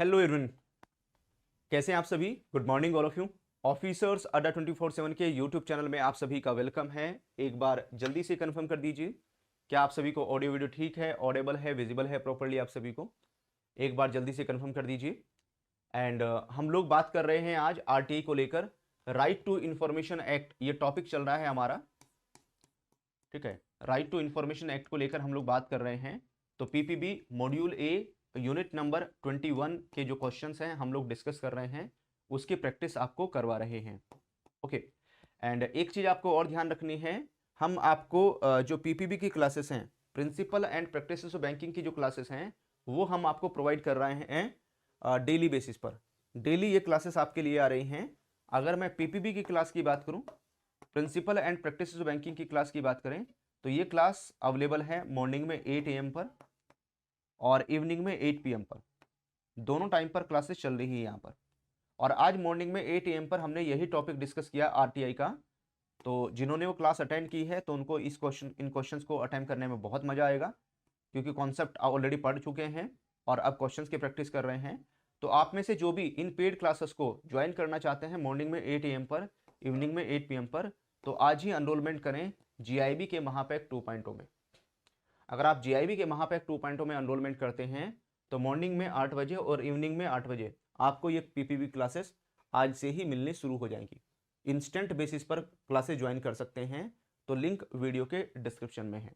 Hello everyone, कैसे हैं आप सभी। Good morning all of you. Officers अड्डा 24/7 के यूट्यूब चैनल में आप सभी का वेलकम है। एक बार जल्दी से कंफर्म कर दीजिए क्या आप सभी को ऑडियो वीडियो ठीक है, ऑडिबल है, विजिबल है प्रॉपर्ली। आप सभी को एक बार जल्दी से कंफर्म कर दीजिए। एंड हम लोग बात कर रहे हैं आज आरटीआई को लेकर। राइट टू इंफॉर्मेशन एक्ट ये टॉपिक चल रहा है हमारा, ठीक है। राइट टू इंफॉर्मेशन एक्ट को लेकर हम लोग बात कर रहे हैं। तो PPB module a unit number 21 के जो क्वेश्चंस हैं हम लोग डिस्कस कर रहे हैं, उसकी प्रैक्टिस आपको करवा रहे हैं। ओके। एंड एक चीज आपको और ध्यान रखनी है, हम आपको जो पीपीबी की क्लासेस हैं, principle and practice of banking की जो क्लासेस हैं वो हम आपको प्रोवाइड कर रहे हैं डेली बेसिस पर। डेली ये क्लासेस आपके लिए आ रही हैं। अगर मैं पीपीबी की क्लास की बात करूं, principle and practice of banking की क्लास की बात करें, तो ये क्लास अवेलेबल है मॉर्निंग में 8 AM पर और इवनिंग में 8 PM पर। दोनों टाइम पर क्लासेस चल रही है यहाँ पर। और आज मॉर्निंग में 8 AM पर हमने यही टॉपिक डिस्कस किया आरटीआई का। तो जिन्होंने वो क्लास अटेंड की है तो उनको इन क्वेश्चंस को अटेम्प्ट करने में बहुत मजा आएगा, क्योंकि कॉन्सेप्ट ऑलरेडी पढ़ चुके हैं और अब क्वेश्चंस की प्रैक्टिस कर रहे हैं। तो आप में से जो भी इन पेड क्लासेस को ज्वाइन करना चाहते हैं मॉर्निंग में 8 AM पर, इवनिंग में 8 PM पर, तो आज ही एनरोलमेंट करें जीआईबी के महापैक 2.0 में। अगर आप जीआईबी के महापैक 2.0 में एनरोलमेंट करते हैं तो मॉर्निंग में 8 बजे और इवनिंग में 8 बजे आपको ये पीपीबी क्लासेस आज से ही मिलने शुरू हो जाएंगी। इंस्टेंट बेसिस पर क्लासेस ज्वाइन कर सकते हैं, तो लिंक वीडियो के डिस्क्रिप्शन में है।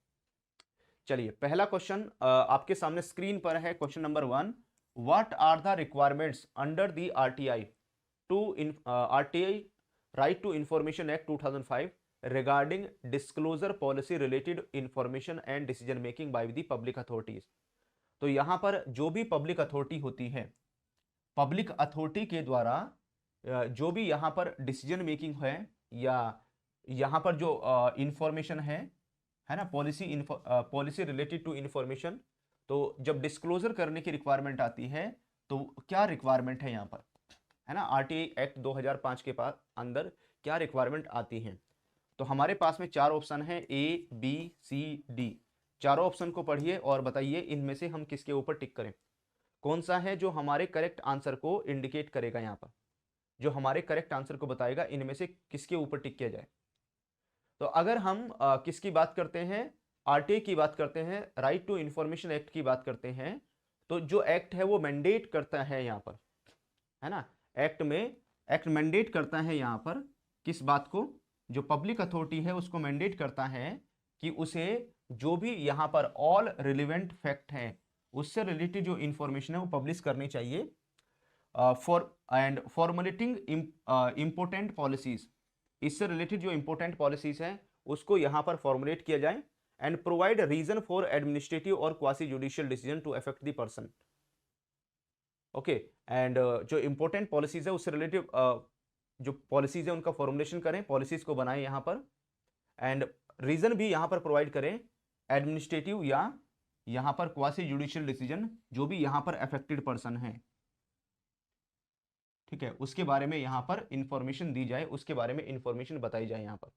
चलिए, पहला क्वेश्चन आपके सामने स्क्रीन पर है। Question number 1, what are the requirements under the RTI right to information act 2005 regarding disclosure policy related information and decision making by the public authorities। तो यहां पर जो भी पब्लिक अथॉरिटी होती है, पब्लिक अथॉरिटी के द्वारा जो भी यहां पर डिसीजन मेकिंग है या यहां पर जो इंफॉर्मेशन है ना, पॉलिसी रिलेटेड टू इंफॉर्मेशन, तो जब डिस्क्लोजर करने की रिक्वायरमेंट आती है तो क्या रिक्वायरमेंट है यहां पर, है ना, आरटीआई एक्ट 2005 के पास अंदर क्या रिक्वायरमेंट आती है। तो हमारे पास में चार ऑप्शन है, ए बी सी डी। चारों ऑप्शन को पढ़िए और बताइए इनमें से हम किसके ऊपर टिक करें। कौन सा है जो हमारे करेक्ट आंसर को इंडिकेट करेगा, यहाँ पर जो हमारे करेक्ट आंसर को बताएगा इनमें से किसके ऊपर टिक किया जाए। तो अगर हम किसकी बात करते हैं, आरटीआई की बात करते हैं, राइट टू इंफॉर्मेशन एक्ट की बात करते हैं, तो जो एक्ट है वो मैंडेट करता है यहाँ पर, है ना, एक्ट मैंडेट करता है यहाँ पर किस बात को, जो पब्लिक अथॉरिटी है उसको मैंडेट करता है कि उसे जो भी यहाँ पर ऑल रिलेवेंट फैक्ट है उससे रिलेटेड जो इंफॉर्मेशन है वो पब्लिश करनी चाहिए फॉर्मुलेटिंग इंपोर्टेंट पॉलिसीज। इससे रिलेटेड जो इंपोर्टेंट पॉलिसीज हैं उसको यहाँ पर फॉर्मुलेट किया जाए and provide reason for administrative और quasi judicial decision to affect the person. Okay. And जो इंपोर्टेंट पॉलिसीज है उससे रिलेटिव जो पॉलिसीज है उनका फॉर्मुलेशन करें, पॉलिसीज को बनाएं यहाँ पर, एंड रीजन भी यहाँ पर प्रोवाइड करें, एडमिनिस्ट्रेटिव या यहाँ पर क्वासी जुडिशियल डिसीजन, जो भी यहाँ पर अफेक्टेड पर्सन है, ठीक है, उसके बारे में यहाँ पर इंफॉर्मेशन दी जाए, उसके बारे में इंफॉर्मेशन बताई जाए यहाँ पर।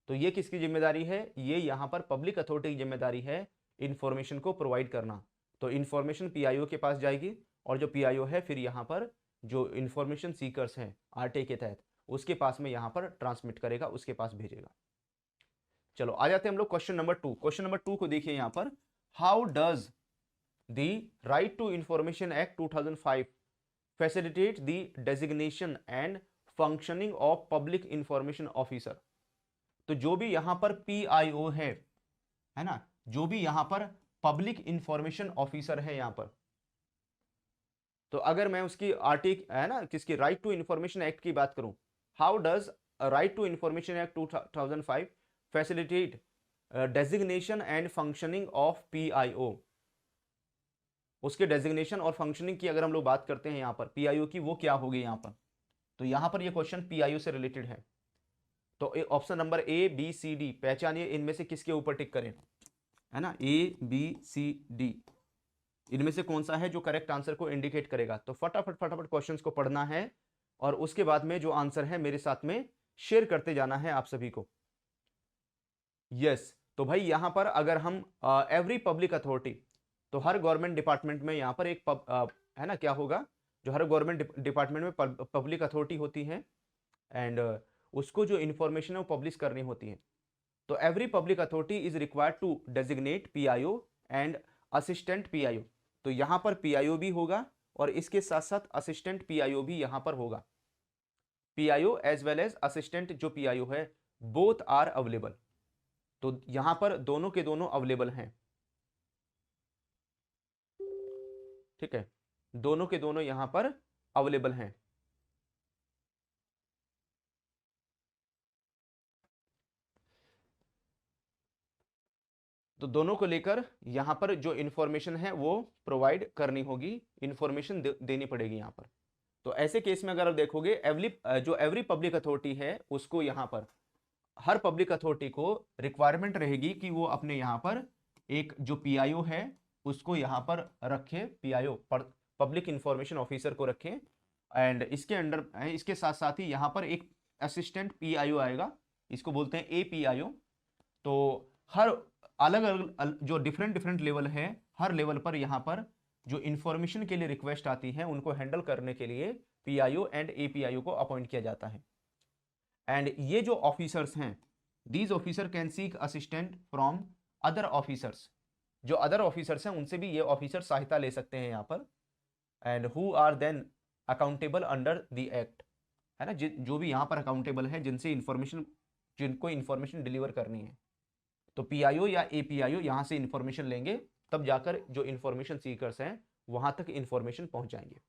तो ये किसकी जिम्मेदारी है, ये यहाँ पर पब्लिक अथॉरिटी की जिम्मेदारी है इंफॉर्मेशन को प्रोवाइड करना। तो इंफॉर्मेशन पीआईओ के पास जाएगी और जो पीआईओ है फिर यहाँ पर जो इंफॉर्मेशन सीकर्स हैं आरटीआई के तहत उसके पास में यहाँ पर ट्रांसमिट करेगा, उसके पास भेजेगा। चलो आ जाते हैं हम लोग क्वेश्चन नंबर 2। क्वेश्चन नंबर 2 को देखिए यहाँ पर, how does the right to information act 2005 facilitate the designation and functioning of public information officer. तो जो भी यहाँ पर पीआईओ है ना, जो भी यहाँ पर पब्लिक इंफॉर्मेशन ऑफिसर है यहाँ पर, तो अगर मैं उसकी आर्टिक है ना किसकी राइट टू इंफॉर्मेशन एक्ट की बात करूं, how does right to information act 2005 facilitate designation and functioning of PIO. उसके डेजिग्नेशन और फंक्शनिंग की अगर हम लोग बात करते हैं यहाँ पर पीआईओ की, वो क्या होगी यहाँ पर, तो यहाँ पर ये क्वेश्चन पीआईओ से रिलेटेड है। तो option number A B C D पहचानिए इनमें से किसके ऊपर टिक करें, है ना, ए बी सी डी इनमें से कौन सा है जो करेक्ट आंसर को इंडिकेट करेगा। तो फटाफट क्वेश्चंस को पढ़ना है और उसके बाद में जो आंसर है मेरे साथ में शेयर करते जाना है आप सभी को। यस, तो भाई यहां पर अगर हम एवरी पब्लिक अथॉरिटी, तो हर गवर्नमेंट डिपार्टमेंट में यहां पर एक है ना क्या होगा, जो हर गवर्नमेंट डिपार्टमेंट में पब्लिक अथॉरिटी होती है एंड उसको जो इन्फॉर्मेशन है वो पब्लिश करनी होती है। तो every public authority is required to designate PIO and assistant PIO. तो यहां पर पीआईओ भी होगा और इसके साथ साथ असिस्टेंट पीआईओ भी यहां पर होगा। PIO as well as assistant जो पीआईओ है बोथ आर अवेलेबल। तो यहां पर दोनों के दोनों अवेलेबल हैं, ठीक है, दोनों के दोनों यहां पर अवेलेबल हैं। तो दोनों को लेकर यहां पर जो इंफॉर्मेशन है वो प्रोवाइड करनी होगी, इंफॉर्मेशन देनी पड़ेगी यहां पर। तो ऐसे केस में अगर आप देखोगे जो एवरी पब्लिक अथॉरिटी है उसको यहां पर हर पब्लिक अथॉरिटी को रिक्वायरमेंट रहेगी कि वो अपने यहां पर एक जो पीआईओ है उसको यहां पर रखे, पीआईओ पब्लिक इंफॉर्मेशन ऑफिसर को रखें एंड इसके अंडर इसके साथ साथ ही यहां पर एक असिस्टेंट पीआईओ आएगा, इसको बोलते हैं एपीआईओ। तो हर अलग अलग जो डिफरेंट डिफरेंट लेवल है, हर लेवल पर यहां पर जो इंफॉर्मेशन के लिए रिक्वेस्ट आती है उनको हैंडल करने के लिए पीआईओ एंड एपीआईओ को अपॉइंट किया जाता है। एंड ये जो ऑफिसर्स हैं, these officer can seek assistant from other officers. जो अदर ऑफिसर्स हैं उनसे भी ये ऑफिसर सहायता ले सकते हैं यहाँ पर। And who are then accountable under the act, है ना, जो भी यहाँ पर अकाउंटेबल है जिनसे इंफॉर्मेशन जिनको इंफॉर्मेशन डिलीवर करनी है। तो पीआईओ या एपीआईओ यहाँ से इंफॉर्मेशन लेंगे, तब जाकर जो इंफॉर्मेशन सीकर्स हैं वहां तक इंफॉर्मेशन पहुंच जाएंगे।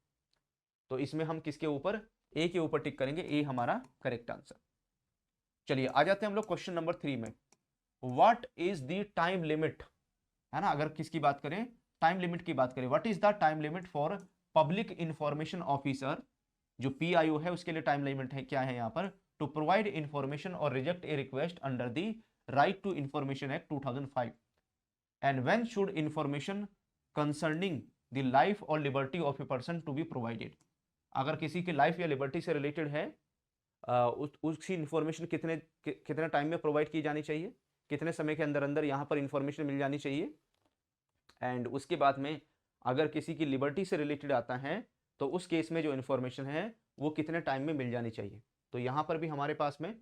तो इसमें हम किसके ऊपर, ए के ऊपर टिक करेंगे, ए हमारा करेक्ट आंसर। चलिए आ जाते हैं हम लोग क्वेश्चन नंबर 3 में। What is the time limit, है ना, अगर किसकी बात करें, टाइम लिमिट की बात करें, what is the time limit for public information officer, जो पीआईओ है उसके लिए टाइम लिमिट है क्या है यहाँ पर, टू प्रोवाइड इंफॉर्मेशन और reject a request under the right to information act 2005 and when should information concerning the life और liberty of a person to be provided. अगर किसी की लाइफ या लिबर्टी से रिलेटेड है उसकी इंफॉर्मेशन कितने टाइम में प्रोवाइड की जानी चाहिए, कितने समय के अंदर अंदर यहाँ पर इंफॉर्मेशन मिल जानी चाहिए। एंड उसके बाद में अगर किसी की लिबर्टी से रिलेटेड आता है तो उस केस में जो इन्फॉर्मेशन है वो कितने टाइम में मिल जानी चाहिए। तो यहाँ पर भी हमारे पास में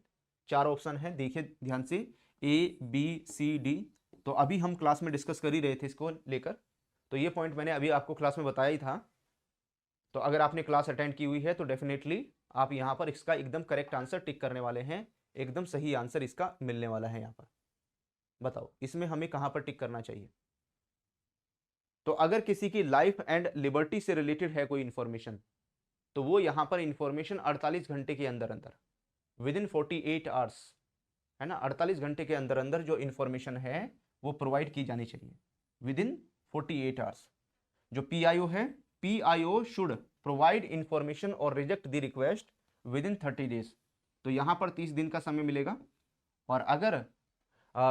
4 ऑप्शन है, देखिए ध्यान से, ए बी सी डी। तो अभी हम क्लास में डिस्कस कर ही रहे थे इसको लेकर, तो ये पॉइंट मैंने अभी आपको क्लास में बताया ही था। तो अगर आपने क्लास अटेंड की हुई है तो डेफिनेटली आप यहाँ पर इसका एकदम करेक्ट आंसर टिक करने वाले हैं, एकदम सही आंसर इसका मिलने वाला है यहाँ पर। बताओ इसमें हमें कहाँ पर टिक करना चाहिए। तो अगर किसी की लाइफ एंड लिबर्टी से रिलेटेड है कोई इंफॉर्मेशन तो वो यहां पर इंफॉर्मेशन 48 घंटे के अंदर अंदर, विद इन 48 आवर्स, है ना, 48 घंटे के अंदर अंदर जो इंफॉर्मेशन है वो प्रोवाइड की जानी चाहिए, विद इन 48 आवर्स। जो पीआईओ है, पीआईओ शुड प्रोवाइड इंफॉर्मेशन और reject the request with in 30 days. तो यहां पर 30 दिन का समय मिलेगा। और अगर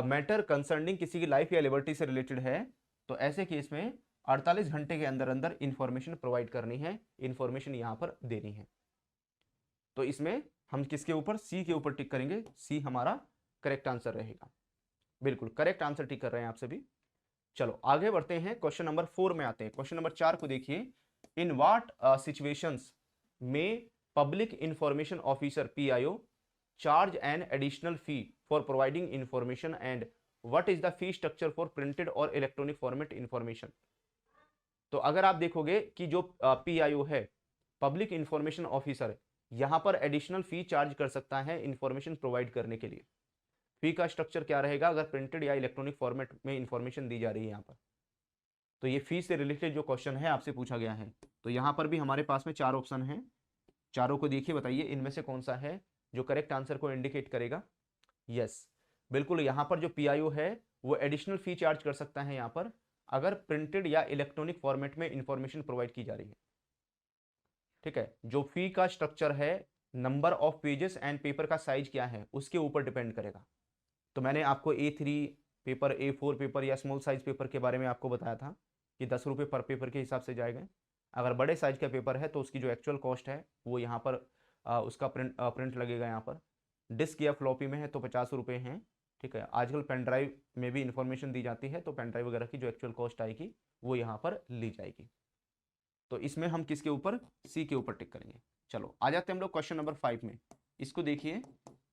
मैटर कंसर्निंग किसी की लाइफ या लिबर्टी से रिलेटेड है तो ऐसे केस में 48 घंटे के अंदर अंदर इंफॉर्मेशन प्रोवाइड करनी है, इंफॉर्मेशन यहां पर देनी है। तो इसमें हम किसके ऊपर, सी के ऊपर टिक करेंगे, सी हमारा करेक्ट आंसर रहेगा। बिल्कुल करेक्ट आंसर टिक कर रहे हैं आप सभी। चलो आगे बढ़ते हैं, क्वेश्चन नंबर 4 में आते हैं। क्वेश्चन नंबर 4 को देखिए, इन व्हाट सिचुएशंस में public information officer PIO charge an additional fee for providing information and what is the fee structure for printed और इलेक्ट्रॉनिक फॉर्मेट इंफॉर्मेशन। तो अगर आप देखोगे कि जो पीआईओ है, पब्लिक इंफॉर्मेशन ऑफिसर, यहां पर एडिशनल फी चार्ज कर सकता है इंफॉर्मेशन प्रोवाइड करने के लिए। फी का स्ट्रक्चर क्या रहेगा अगर प्रिंटेड या इलेक्ट्रॉनिक फॉर्मेट में इंफॉर्मेशन दी जा रही है यहाँ पर। तो ये फी से रिलेटेड जो क्वेश्चन है आपसे पूछा गया है। तो यहाँ पर भी हमारे पास में 4 ऑप्शन है, चारों को देखिए, बताइए इनमें से कौन सा है जो करेक्ट आंसर को इंडिकेट करेगा। यस, बिल्कुल यहाँ पर जो पीआईओ है वो एडिशनल फी चार्ज कर सकता है यहाँ पर अगर प्रिंटेड या इलेक्ट्रॉनिक फॉर्मेट में इंफॉर्मेशन प्रोवाइड की जा रही है। ठीक है, जो फी का स्ट्रक्चर है, number of pages and paper का साइज क्या है उसके ऊपर डिपेंड करेगा। तो मैंने आपको A3 पेपर, A4 पेपर या स्मॉल साइज पेपर के बारे में आपको बताया था कि 10 रुपये पर पेपर के हिसाब से जाएगा। अगर बड़े साइज का पेपर है तो उसकी जो एक्चुअल कॉस्ट है वो यहाँ पर उसका प्रिंट लगेगा यहाँ पर। डिस्क या फ्लॉपी में है तो 50 रुपये हैं। ठीक है, आजकल पेन ड्राइव में भी इंफॉर्मेशन दी जाती है तो पेन ड्राइव वगैरह की जो एक्चुअल कॉस्ट आएगी वो यहाँ पर ली जाएगी। तो इसमें हम किसके ऊपर, सी के ऊपर टिक करेंगे। चलो आ जाते हैं हम लोग क्वेश्चन नंबर 5 में। इसको देखिए,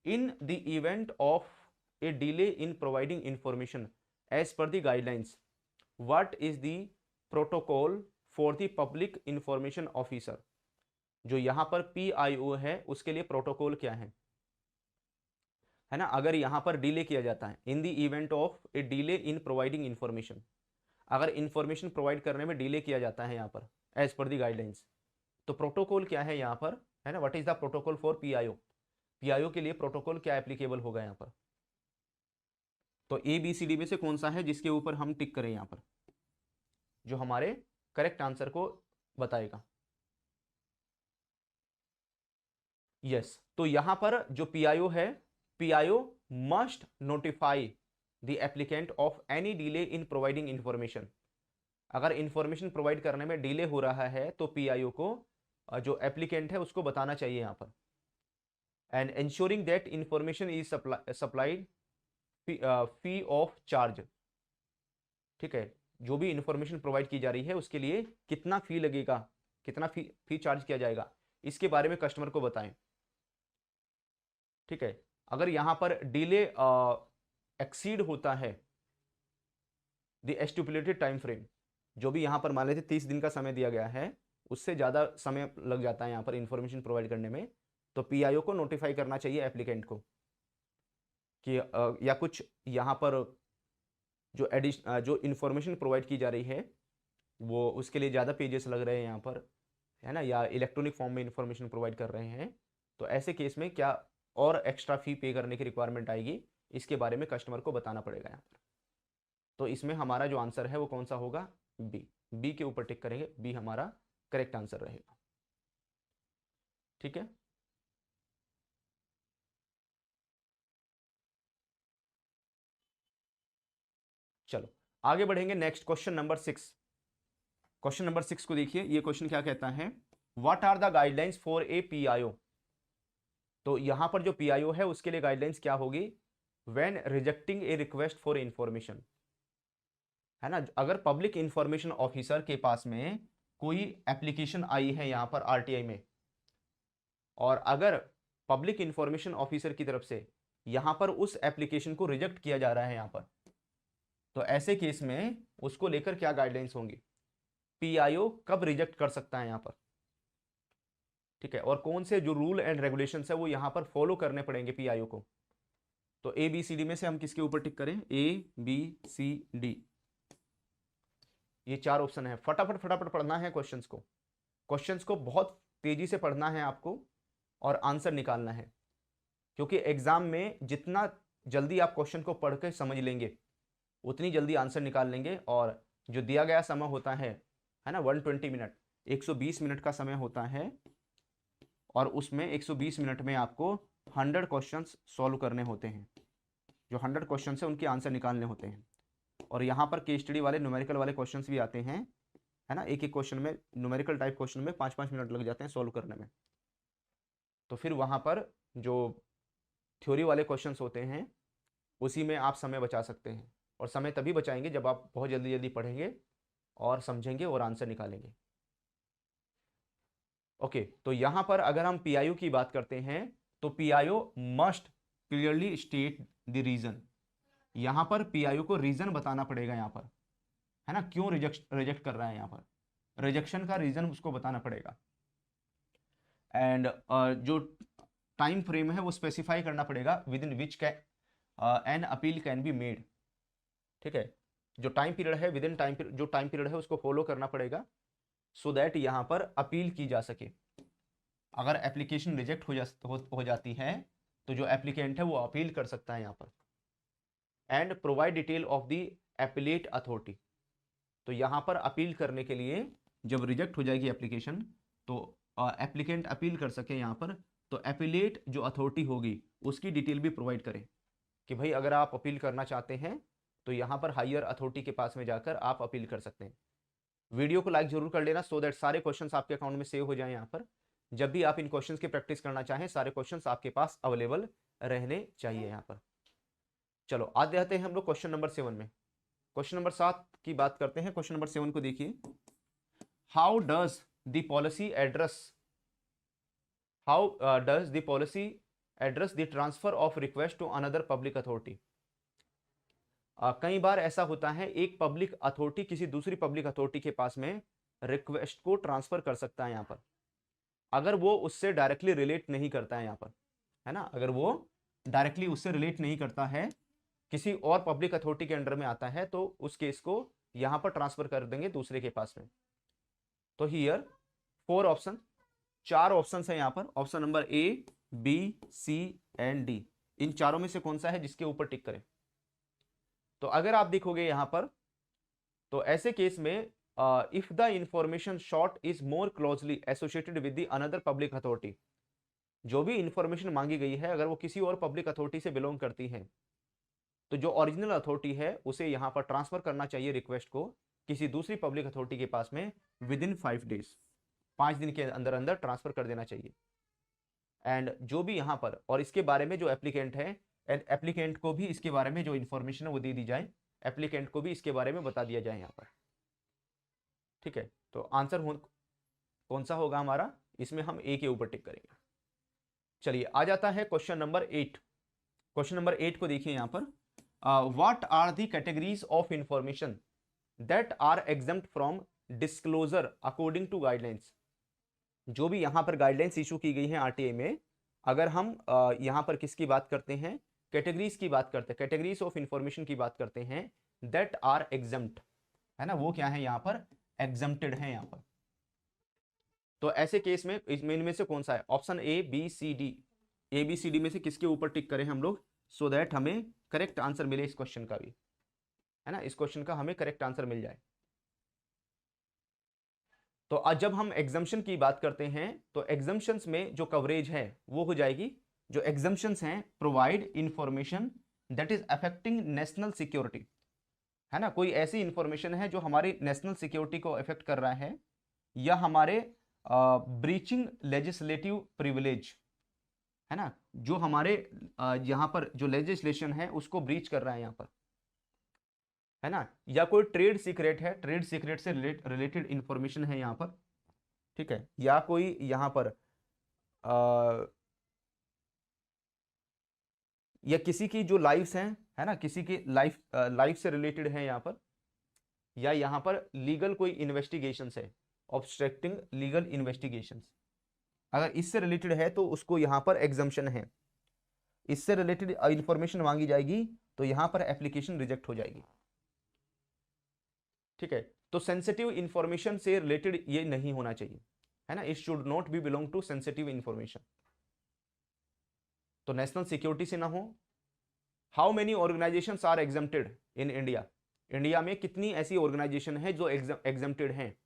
in the event of a delay in providing information as per the guidelines, what is the protocol for the public information officer. जो यहां पर PIO है उसके लिए प्रोटोकॉल क्या है ना। अगर यहां पर डिले किया जाता है, इन the event of a delay in providing information, अगर इंफॉर्मेशन प्रोवाइड करने में डिले किया जाता है यहाँ पर एज पर द गाइडलाइंस, तो प्रोटोकॉल क्या है यहाँ पर, है ना। What is the protocol for PIO, PIO के लिए प्रोटोकॉल क्या एप्लीकेबल होगा यहाँ पर। तो ABCD में से कौन सा है जिसके ऊपर हम टिक करें यहाँ पर, जो हमारे करेक्ट आंसर को बताएगा। यस, तो यहां पर जो PIO है, PIO must notify the applicant of any delay in providing information. अगर इंफॉर्मेशन प्रोवाइड करने में डिले हो रहा है तो PIO को जो एप्लीकेंट है उसको बताना चाहिए यहां पर। And ensuring that information is supplied fee of charge, ठीक है। जो भी इंफॉर्मेशन प्रोवाइड की जा रही है उसके लिए कितना फी लगेगा, कितना फी चार्ज किया जाएगा, इसके बारे में कस्टमर को बताएं, ठीक है। अगर यहां पर डिले एक्सीड होता है द स्टिपुलेटेड टाइम फ्रेम, जो भी यहां पर मान लेते 30 दिन का समय दिया गया है, उससे ज्यादा समय लग जाता है यहां पर इंफॉर्मेशन प्रोवाइड करने में, तो PIO को नोटिफाई करना चाहिए एप्लीकेंट को कि या कुछ यहां पर जो इंफॉर्मेशन प्रोवाइड की जा रही है वो उसके लिए ज़्यादा पेजेस लग रहे हैं यहाँ पर, है ना, या इलेक्ट्रॉनिक फॉर्म में इंफॉर्मेशन प्रोवाइड कर रहे हैं, तो ऐसे केस में क्या और एक्स्ट्रा फी पे करने की रिक्वायरमेंट आएगी, इसके बारे में कस्टमर को बताना पड़ेगा यहाँ पर। तो इसमें हमारा जो आंसर है वो कौन सा होगा, बी के ऊपर टिक करेंगे, बी हमारा करेक्ट आंसर रहेगा, ठीक है। चलो आगे बढ़ेंगे, next question number 6। Question number 6 को देखिए, ये क्वेश्चन क्या कहता है, what are the guidelines for a PIO। तो यहां पर जो PIO है उसके लिए गाइडलाइंस क्या होगी, when rejecting A request for information, है ना। अगर पब्लिक इंफॉर्मेशन ऑफिसर के पास में कोई एप्लीकेशन आई है यहां पर RTI में, और अगर पब्लिक इंफॉर्मेशन ऑफिसर की तरफ से यहां पर उस एप्लीकेशन को रिजेक्ट किया जा रहा है यहां पर, तो ऐसे केस में उसको लेकर क्या गाइडलाइंस होंगी, PIO कब रिजेक्ट कर सकता है यहां पर, ठीक है, और कौन से जो रूल एंड रेगुलेशंस है वो यहां पर फॉलो करने पड़ेंगे PIO को। तो ABCD में से हम किसके ऊपर टिक करें, ABCD, ये 4 ऑप्शन है। फटाफट फटाफट पढ़ना है क्वेश्चंस को बहुत तेजी से पढ़ना है आपको और आंसर निकालना है, क्योंकि एग्जाम में जितना जल्दी आप क्वेश्चन को पढ़ के समझ लेंगे उतनी जल्दी आंसर निकाल लेंगे। और जो दिया गया समय होता है ना 120 मिनट, 120 मिनट का समय होता है, और उसमें 120 मिनट में आपको 100 क्वेश्चंस सॉल्व करने होते हैं। जो 100 क्वेश्चन है उनके आंसर निकालने होते हैं, और यहाँ पर केस स्टडी वाले न्यूमेरिकल वाले क्वेश्चंस भी आते हैं, है ना। एक एक क्वेश्चन में, न्यूमेरिकल टाइप क्वेश्चन में 5-5 मिनट लग जाते हैं सॉल्व करने में। तो फिर वहाँ पर जो थ्योरी वाले क्वेश्चंस होते हैं उसी में आप समय बचा सकते हैं, और समय तभी बचाएंगे जब आप बहुत जल्दी जल्दी पढ़ेंगे और समझेंगे और आंसर निकालेंगे। ओके, तो यहां पर अगर हम PIO की बात करते हैं तो PIO must clearly state the reason. यहां पर PIO को रीजन बताना पड़ेगा यहां पर, है ना, क्यों रिजेक्ट कर रहा है, यहां पर रिजेक्शन का रीजन उसको बताना पड़ेगा। एंड जो टाइम फ्रेम है वो स्पेसिफाई करना पड़ेगा with in which an appeal can be made, ठीक है। जो टाइम पीरियड है, विद इन जो टाइम पीरियड है उसको फॉलो करना पड़ेगा, सो दैट यहां पर अपील की जा सके। अगर एप्लीकेशन रिजेक्ट हो जाती है तो जो एप्लीकेंट है वो अपील कर सकता है यहां पर। And provide detail of the appellate authority, तो यहां पर अपील करने के लिए जब रिजेक्ट हो जाएगी एप्लीकेशन तो एप्लीकेंट अपील कर सके यहां पर, तो एपिलेट जो अथॉरिटी होगी उसकी डिटेल भी प्रोवाइड करें कि भाई अगर आप अपील करना चाहते हैं तो यहां पर हायर अथॉरिटी के पास में जाकर आप अपील कर सकते हैं। वीडियो को लाइक जरूर कर लेना सो दैट सारे क्वेश्चंस आपके अकाउंट में सेव हो जाएं। यहाँ पर जब भी आप इन क्वेश्चंस की प्रैक्टिस करना चाहें सारे क्वेश्चंस आपके पास अवेलेबल रहने चाहिए यहाँ पर। चलो आज जाते हैं हम लोग क्वेश्चन नंबर 7 में। क्वेश्चन नंबर 7 की बात करते हैं। क्वेश्चन नंबर 7 को देखिए, how does the policy address the transfer of request to another public authority. कई बार ऐसा होता है एक पब्लिक अथॉरिटी किसी दूसरी पब्लिक अथॉरिटी के पास में रिक्वेस्ट को ट्रांसफर कर सकता है यहाँ पर, अगर वो उससे डायरेक्टली रिलेट नहीं करता है यहाँ पर, है ना, अगर वो डायरेक्टली उससे रिलेट नहीं करता है, किसी और पब्लिक अथॉरिटी के अंडर में आता है, तो उस केस को यहां पर ट्रांसफर कर देंगे दूसरे के पास में। तो हियर 4 ऑप्शन, 4 ऑप्शन है यहां पर, option number A, B, C and D, इन चारों में से कौन सा है जिसके ऊपर टिक करें। तो अगर आप देखोगे यहां पर, तो ऐसे केस में if the information short is more closely associated with the another public authority, जो भी इंफॉर्मेशन मांगी गई है अगर वो किसी और पब्लिक अथॉरिटी से बिलोंग करती है, तो जो ओरिजिनल अथॉरिटी है उसे यहां पर ट्रांसफर करना चाहिए रिक्वेस्ट को किसी दूसरी पब्लिक अथॉरिटी के पास में विद इन 5 डेज, 5 दिन के अंदर अंदर ट्रांसफर कर देना चाहिए। एंड जो भी यहां पर, और इसके बारे में जो एप्लीकेंट है, एप्लीकेंट को भी इसके बारे में जो इंफॉर्मेशन है वो दे दी जाए, एप्लीकेंट को भी इसके बारे में बता दिया जाए यहाँ पर। ठीक है, तो आंसर कौन सा होगा हमारा, इसमें हम ए के ऊपर टिक करेंगे। चलिए आ जाता है क्वेश्चन नंबर 8। क्वेश्चन नंबर 8 को देखिए यहां पर, what are the categories of information that are exempt from disclosure according to guidelines. जो भी यहां पर गाइडलाइंस इशू की गई है आरटीआई में, अगर हम यहां पर किसकी बात करते हैं, कैटेगरीज की बात करते हैं, कैटेगरीज ऑफ इंफॉर्मेशन की बात करते हैं, दैट आर एग्जम्प्ट, है ना, वो क्या है यहां पर, एग्जम्प्टेड है यहां पर। तो ऐसे केस में इनमें से कौन सा है, option A, B, C, D, A B C D में से किसके ऊपर टिक करें हम लोग, सो दैट हमें करेक्ट आंसर मिले इस क्वेश्चन का भी, है ना, इस क्वेश्चन का हमें करेक्ट आंसर मिल जाए। तो आज जब हम एग्जम्पशन की बात करते हैं, तो एग्जम्पशंस में जो कवरेज है वो हो जाएगी, जो एग्जम्पशंस हैं, provide information that is affecting national security, है ना, कोई ऐसी इंफॉर्मेशन है जो हमारी नेशनल सिक्योरिटी को अफेक्ट कर रहा है, या हमारे ब्रीचिंग लेजिस्लेटिव प्रिविलेज, है ना, जो हमारे यहाँ पर जो लेजिस्लेशन है उसको ब्रीच कर रहा है यहाँ पर, है ना, या कोई ट्रेड सीक्रेट है, ट्रेड सीक्रेट से रिलेटेड इंफॉर्मेशन है यहाँ पर, ठीक है, या कोई यहाँ पर या किसी की जो लाइफ्स हैं, है ना, किसी की लाइफ से रिलेटेड है यहाँ पर, या यहाँ पर लीगल कोई इन्वेस्टिगेशंस है, ऑब्स्ट्रक्टिंग लीगल इन्वेस्टिगेशंस, अगर इससे रिलेटेड है तो उसको यहाँ पर एग्जम्पशन है, इससे रिलेटेड इंफॉर्मेशन मांगी जाएगी तो यहाँ पर एप्लीकेशन रिजेक्ट हो जाएगी। ठीक है, तो सेंसिटिव इंफॉर्मेशन से रिलेटेड ये नहीं होना चाहिए, है ना, it should not be belong to sensitive information, तो नेशनल सिक्योरिटी से ना हो। How many organisations are exempted in India, India में कितनी ऐसी ऑर्गेनाइजेशन है जो एग्जम्प्टेड हैं,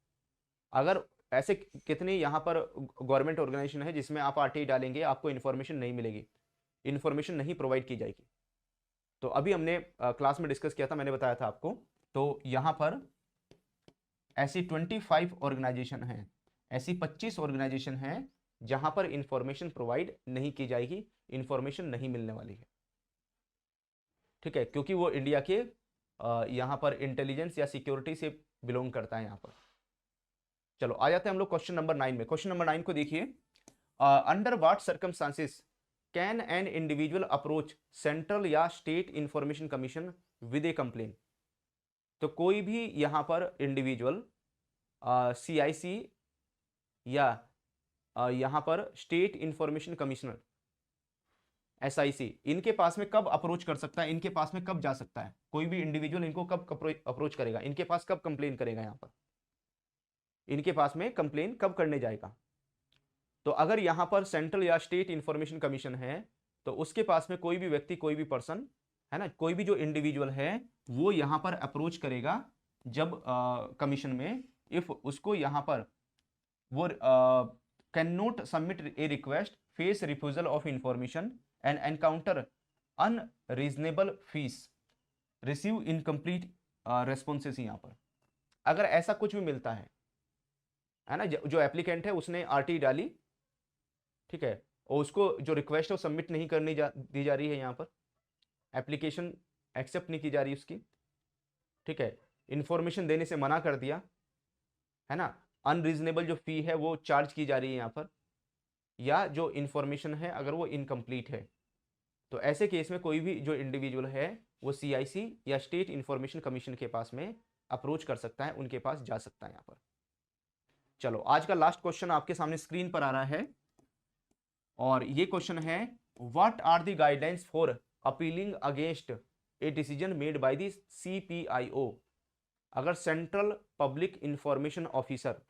अगर ऐसे कितनी यहाँ पर गवर्नमेंट ऑर्गेनाइजेशन है जिसमें आप आरटीआई डालेंगे आपको इन्फॉर्मेशन नहीं मिलेगी, इन्फॉर्मेशन नहीं प्रोवाइड की जाएगी। तो अभी हमने क्लास में डिस्कस किया था, मैंने बताया था आपको, तो यहाँ पर ऐसी 25 ऑर्गेनाइजेशन हैं, ऐसी 25 ऑर्गेनाइजेशन हैं जहां पर इंफॉर्मेशन प्रोवाइड नहीं की जाएगी, इंफॉर्मेशन नहीं मिलने वाली है। ठीक है, क्योंकि वो इंडिया के यहां पर इंटेलिजेंस या सिक्योरिटी से बिलोंग करता है यहां पर। चलो आ जाते हैं हम लोग क्वेश्चन नंबर 9 में। क्वेश्चन नंबर 9 को देखिए, under what circumstances can an individual approach central या state information commission with a complaint. तो कोई भी यहां पर इंडिविजुअल CIC या यहां पर स्टेट इंफॉर्मेशन कमिश्नर SIC, इनके पास में कब अप्रोच कर सकता है, इनके पास में कब जा सकता है, कोई भी इंडिविजुअल इनको कब अप्रोच करेगा, इनके पास कब कंप्लेन करेगा, यहां पर इनके पास में कंप्लेन कब करने जाएगा। तो अगर यहां पर सेंट्रल या स्टेट इंफॉर्मेशन कमीशन है तो उसके पास में कोई भी व्यक्ति, कोई भी पर्सन, है ना, कोई भी जो इंडिविजुअल है वो यहां पर अप्रोच करेगा जब कमीशन में, इफ उसको यहां पर वो can not submit A request, face refusal of information and encounter unreasonable fees, receive incomplete responses. यहां पर अगर ऐसा कुछ भी मिलता है ना, जो एप्लीकेंट है उसने आरटी डाली, ठीक है, और उसको जो रिक्वेस्ट है वो सबमिट नहीं करनी दी जा रही है, यहाँ पर एप्लीकेशन एक्सेप्ट नहीं की जा रही उसकी, ठीक है, इंफॉर्मेशन देने से मना कर दिया, है ना, अनरीजनेबल जो फी है वो चार्ज की जा रही है यहाँ पर, या जो इंफॉर्मेशन है अगर वो इनकम्प्लीट है, तो ऐसे केस में कोई भी जो इंडिविजुअल है वो CIC या स्टेट इंफॉर्मेशन कमीशन के पास में अप्रोच कर सकता है, उनके पास जा सकता है यहाँ पर। चलो आज का लास्ट क्वेश्चन आपके सामने स्क्रीन पर आ रहा है, और ये क्वेश्चन है, what are the guidelines for appealing against a decision made by the CPIO। अगर सेंट्रल पब्लिक इंफॉर्मेशन ऑफिसर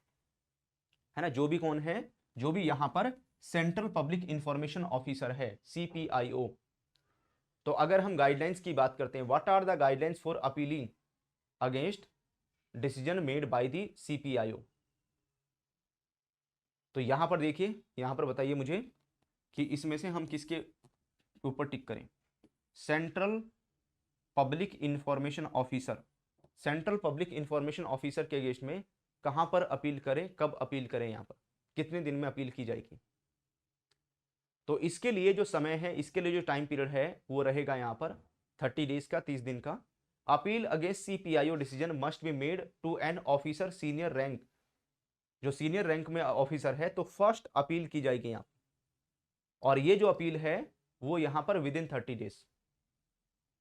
है ना, जो भी कौन है, जो भी यहां पर सेंट्रल पब्लिक इंफॉर्मेशन ऑफिसर है CPIO, तो अगर हम गाइडलाइंस की बात करते हैं, what are the guidelines for appealing against decision made by the CPIO, तो यहां पर देखिए, यहां पर बताइए मुझे कि इसमें से हम किसके ऊपर टिक करें। Central public information officer, central public information officer के अगेंस्ट में कहां पर अपील करें, कब अपील करें, यहां पर कितने दिन में अपील की जाएगी। तो इसके लिए जो समय है, इसके लिए जो टाइम पीरियड है वो रहेगा यहां पर 30 डेज का, 30 दिन का। Appeal against CPIO decision must be made to an officer senior rank, जो सीनियर रैंक में ऑफिसर है तो फर्स्ट अपील की जाएगी यहां, और ये जो अपील है वो यहां पर विद इन 30 डेज,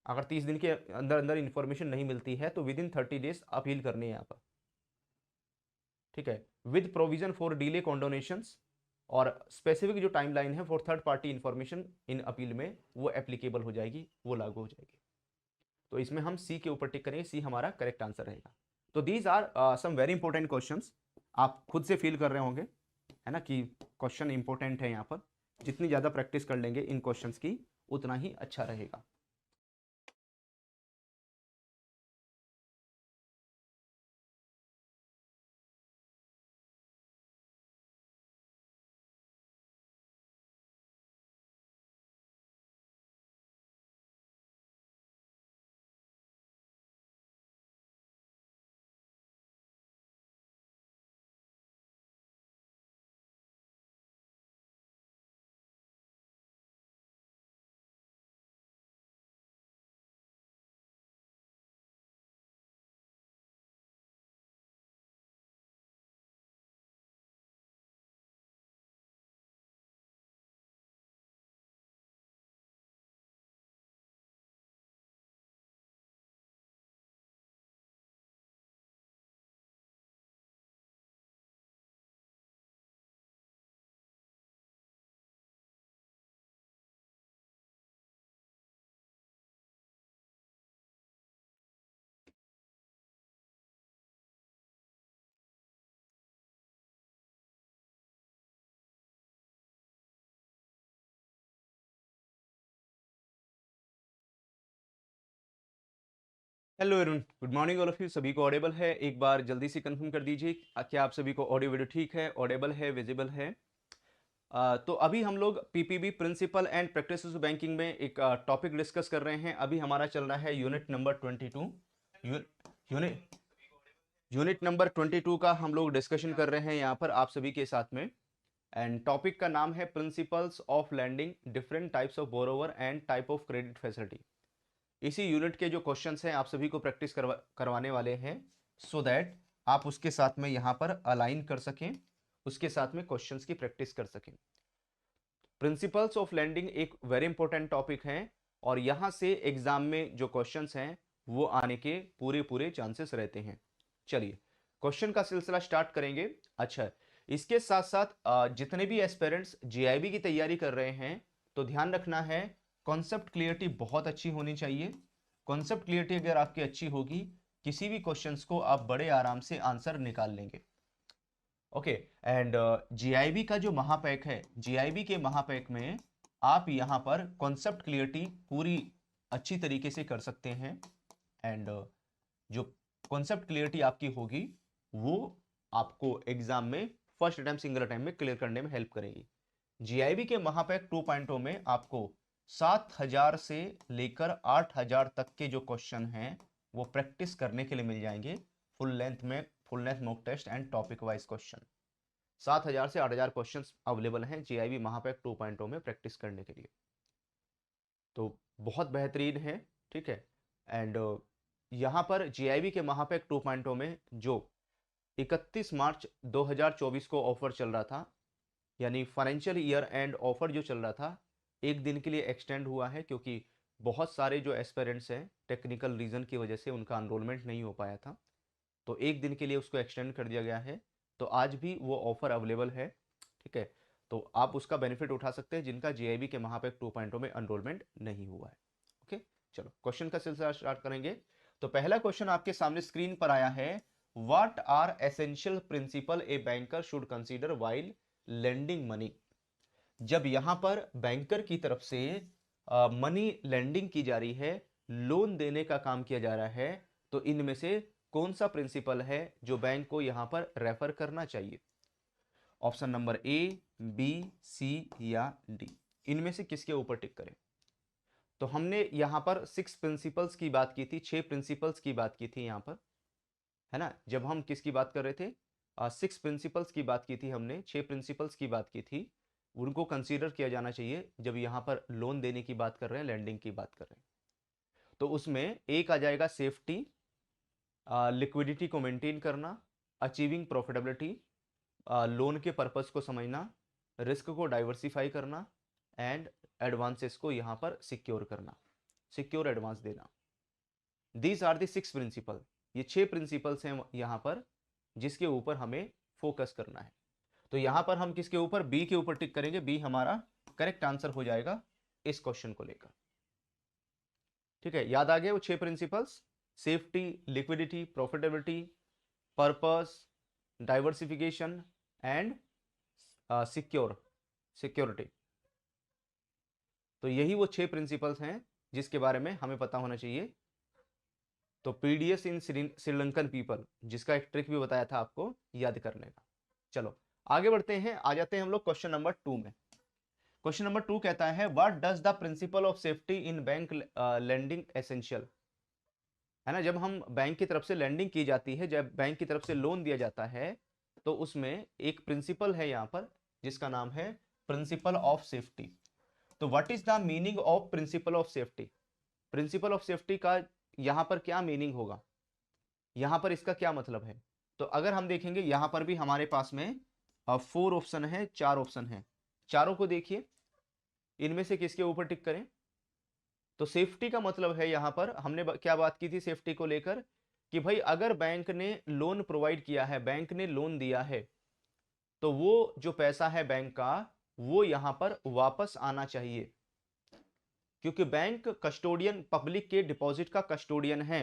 अगर 30 दिन के अंदर अंदर इंफॉर्मेशन नहीं मिलती है तो विद इन 30 डेज अपील करनी है यहां पर, ठीक है, विद प्रोविजन फॉर डिले कॉन्डोनेशंस, और स्पेसिफिक जो टाइमलाइन है for third party information in appeal में वो एप्लीकेबल हो जाएगी, वो लागू हो जाएगी। तो इसमें हम सी के ऊपर टिक करेंगे, सी हमारा करेक्ट आंसर रहेगा। तो these are some very important questions, आप खुद से फील कर रहे होंगे है ना कि क्वेश्चन इंपॉर्टेंट है यहाँ पर, जितनी ज़्यादा प्रैक्टिस कर लेंगे इन क्वेश्चंस की उतना ही अच्छा रहेगा। Hello Arun, good morning all of you, सभी को ऑडिबल है, एक बार जल्दी से कंफर्म कर दीजिए क्या आप सभी को ऑडियो वीडियो ठीक है, ऑडिबल है, विजिबल है। तो अभी हम लोग PPB principle and practices banking में एक टॉपिक डिस्कस कर रहे हैं। अभी हमारा चल रहा है unit number 22, unit unit number 22 का हम लोग डिस्कशन कर रहे हैं यहाँ पर आप सभी के साथ में। एंड टॉपिक का नाम है principles of lending, different types of borrower and type of credit facility. इसी यूनिट के जो क्वेश्चंस हैं आप सभी को प्रैक्टिस करवाने वाले हैं, सो दैट आप उसके साथ में यहाँ पर अलाइन कर सकें, उसके साथ में क्वेश्चंस की प्रैक्टिस कर सकें। प्रिंसिपल्स ऑफ लैंडिंग एक वेरी इंपॉर्टेंट टॉपिक है, और यहाँ से एग्जाम में जो क्वेश्चंस हैं वो आने के पूरे पूरे चांसेस रहते हैं। चलिए क्वेश्चन का सिलसिला स्टार्ट करेंगे। अच्छा, इसके साथ साथ जितने भी एस्पिरेंट्स GIB की तैयारी कर रहे हैं तो ध्यान रखना है, कॉन्सेप्ट क्लियरिटी बहुत अच्छी होनी चाहिए। कॉन्सेप्ट क्लियरिटी अगर आपकी अच्छी होगी, किसी भी क्वेश्चंस को आप बड़े आराम से आंसर निकाल लेंगे। ओके, एंड GIB का जो महापैक है, GIB के महापैक में आप यहाँ पर कॉन्सेप्ट क्लियरिटी पूरी अच्छी तरीके से कर सकते हैं, एंड जो कॉन्सेप्ट क्लियरिटी आपकी होगी वो आपको एग्जाम में फर्स्ट अटेम्प्ट सिंगल अटेम्प्ट में क्लियर करने में हेल्प करेगी। GIB के महापैक 2.0 में आपको 7000 से लेकर 8000 तक के जो क्वेश्चन हैं वो प्रैक्टिस करने के लिए मिल जाएंगे, full length mock test and topic wise question. 7000 से 8000 क्वेश्चंस अवेलेबल हैं GIB महापैक 2.0 में प्रैक्टिस करने के लिए, तो बहुत बेहतरीन है, ठीक है। एंड यहाँ पर GIB के महापैक 2.0 में जो 31 मार्च 2024 को ऑफर चल रहा था, यानी फाइनेंशियल ईयर एंड ऑफर जो चल रहा था एक दिन के लिए एक्सटेंड हुआ है, क्योंकि बहुत सारे जो एस्पिरेंट्स हैं टेक्निकल रीज़न की वजह से उनका एनरोलमेंट नहीं हो पाया था, तो एक दिन के लिए उसको एक्सटेंड कर दिया गया है। तो आज भी वो ऑफर अवेलेबल है, ठीक है, तो आप उसका बेनिफिट उठा सकते हैं जिनका जीआईबी के महापैक 2.0 में एनरोलमेंट नहीं हुआ है। ओके, चलो क्वेश्चन का सिलसिला स्टार्ट करेंगे। तो पहला क्वेश्चन आपके सामने स्क्रीन पर आया है, what are essential principle a banker should consider while lending money. जब यहां पर बैंकर की तरफ से मनी लेंडिंग की जा रही है, लोन देने का काम किया जा रहा है, तो इनमें से कौन सा प्रिंसिपल है जो बैंक को यहां पर रेफर करना चाहिए? ऑप्शन नंबर ए, बी, सी या डी, इनमें से किसके ऊपर टिक करें? तो हमने यहां पर 6 प्रिंसिपल्स की बात की थी, 6 प्रिंसिपल्स की बात की थी यहां पर, है ना। जब हम किसकी बात कर रहे थे, 6 प्रिंसिपल्स की बात की थी हमने, 6 प्रिंसिपल्स की बात की थी, उनको कंसीडर किया जाना चाहिए जब यहां पर लोन देने की बात कर रहे हैं, लैंडिंग की बात कर रहे हैं। तो उसमें एक आ जाएगा सेफ्टी, लिक्विडिटी को मेंटेन करना, अचीविंग प्रॉफिटेबिलिटी, लोन के पर्पस को समझना, रिस्क को डाइवर्सिफाई करना एंड एडवांसेस को यहां पर सिक्योर करना, सिक्योर एडवांस देना। दीज आर दी 6 प्रिंसिपल, ये 6 प्रिंसिपल्स हैं यहां पर जिसके ऊपर हमें फोकस करना है। तो यहां पर हम किसके ऊपर, बी के ऊपर टिक करेंगे, बी हमारा करेक्ट आंसर हो जाएगा इस क्वेश्चन को लेकर। ठीक है, याद आ गया वो 6 principles, safety, liquidity, profitability, purpose, diversification and security. तो यही वो 6 प्रिंसिपल्स हैं जिसके बारे में हमें पता होना चाहिए। तो पीडीएस इन श्रीलंकन पीपल, जिसका एक ट्रिक भी बताया था आपको याद करने का। चलो आगे बढ़ते हैं, आ जाते हैं हम लोग क्वेश्चन नंबर 2 में। क्वेश्चन नंबर 2 कहता है, what does the principal of safety in bank lending essential. है ना, जब हम बैंक की तरफ से लेंडिंग की जाती है, जब बैंक की तरफ से लोन दिया जाता है, तो उसमें एक प्रिंसिपल है यहां पर जिसका नाम है प्रिंसिपल ऑफ सेफ्टी। तो what is the meaning of principal of safety? Principal of safety का यहां पर क्या मीनिंग होगा, यहां पर इसका क्या मतलब है? तो अगर हम देखेंगे यहां पर भी हमारे पास में 4 ऑप्शन है, 4 ऑप्शन है, चारों को देखिए, इनमें से किसके ऊपर टिक करें? तो सेफ्टी का मतलब है यहां पर हमने क्या बात की थी सेफ्टी को लेकर, कि भाई अगर बैंक ने लोन प्रोवाइड किया है, बैंक ने लोन दिया है, तो वो जो पैसा है बैंक का, वो यहां पर वापस आना चाहिए, क्योंकि बैंक कस्टोडियन, पब्लिक के डिपॉजिट का कस्टोडियन है।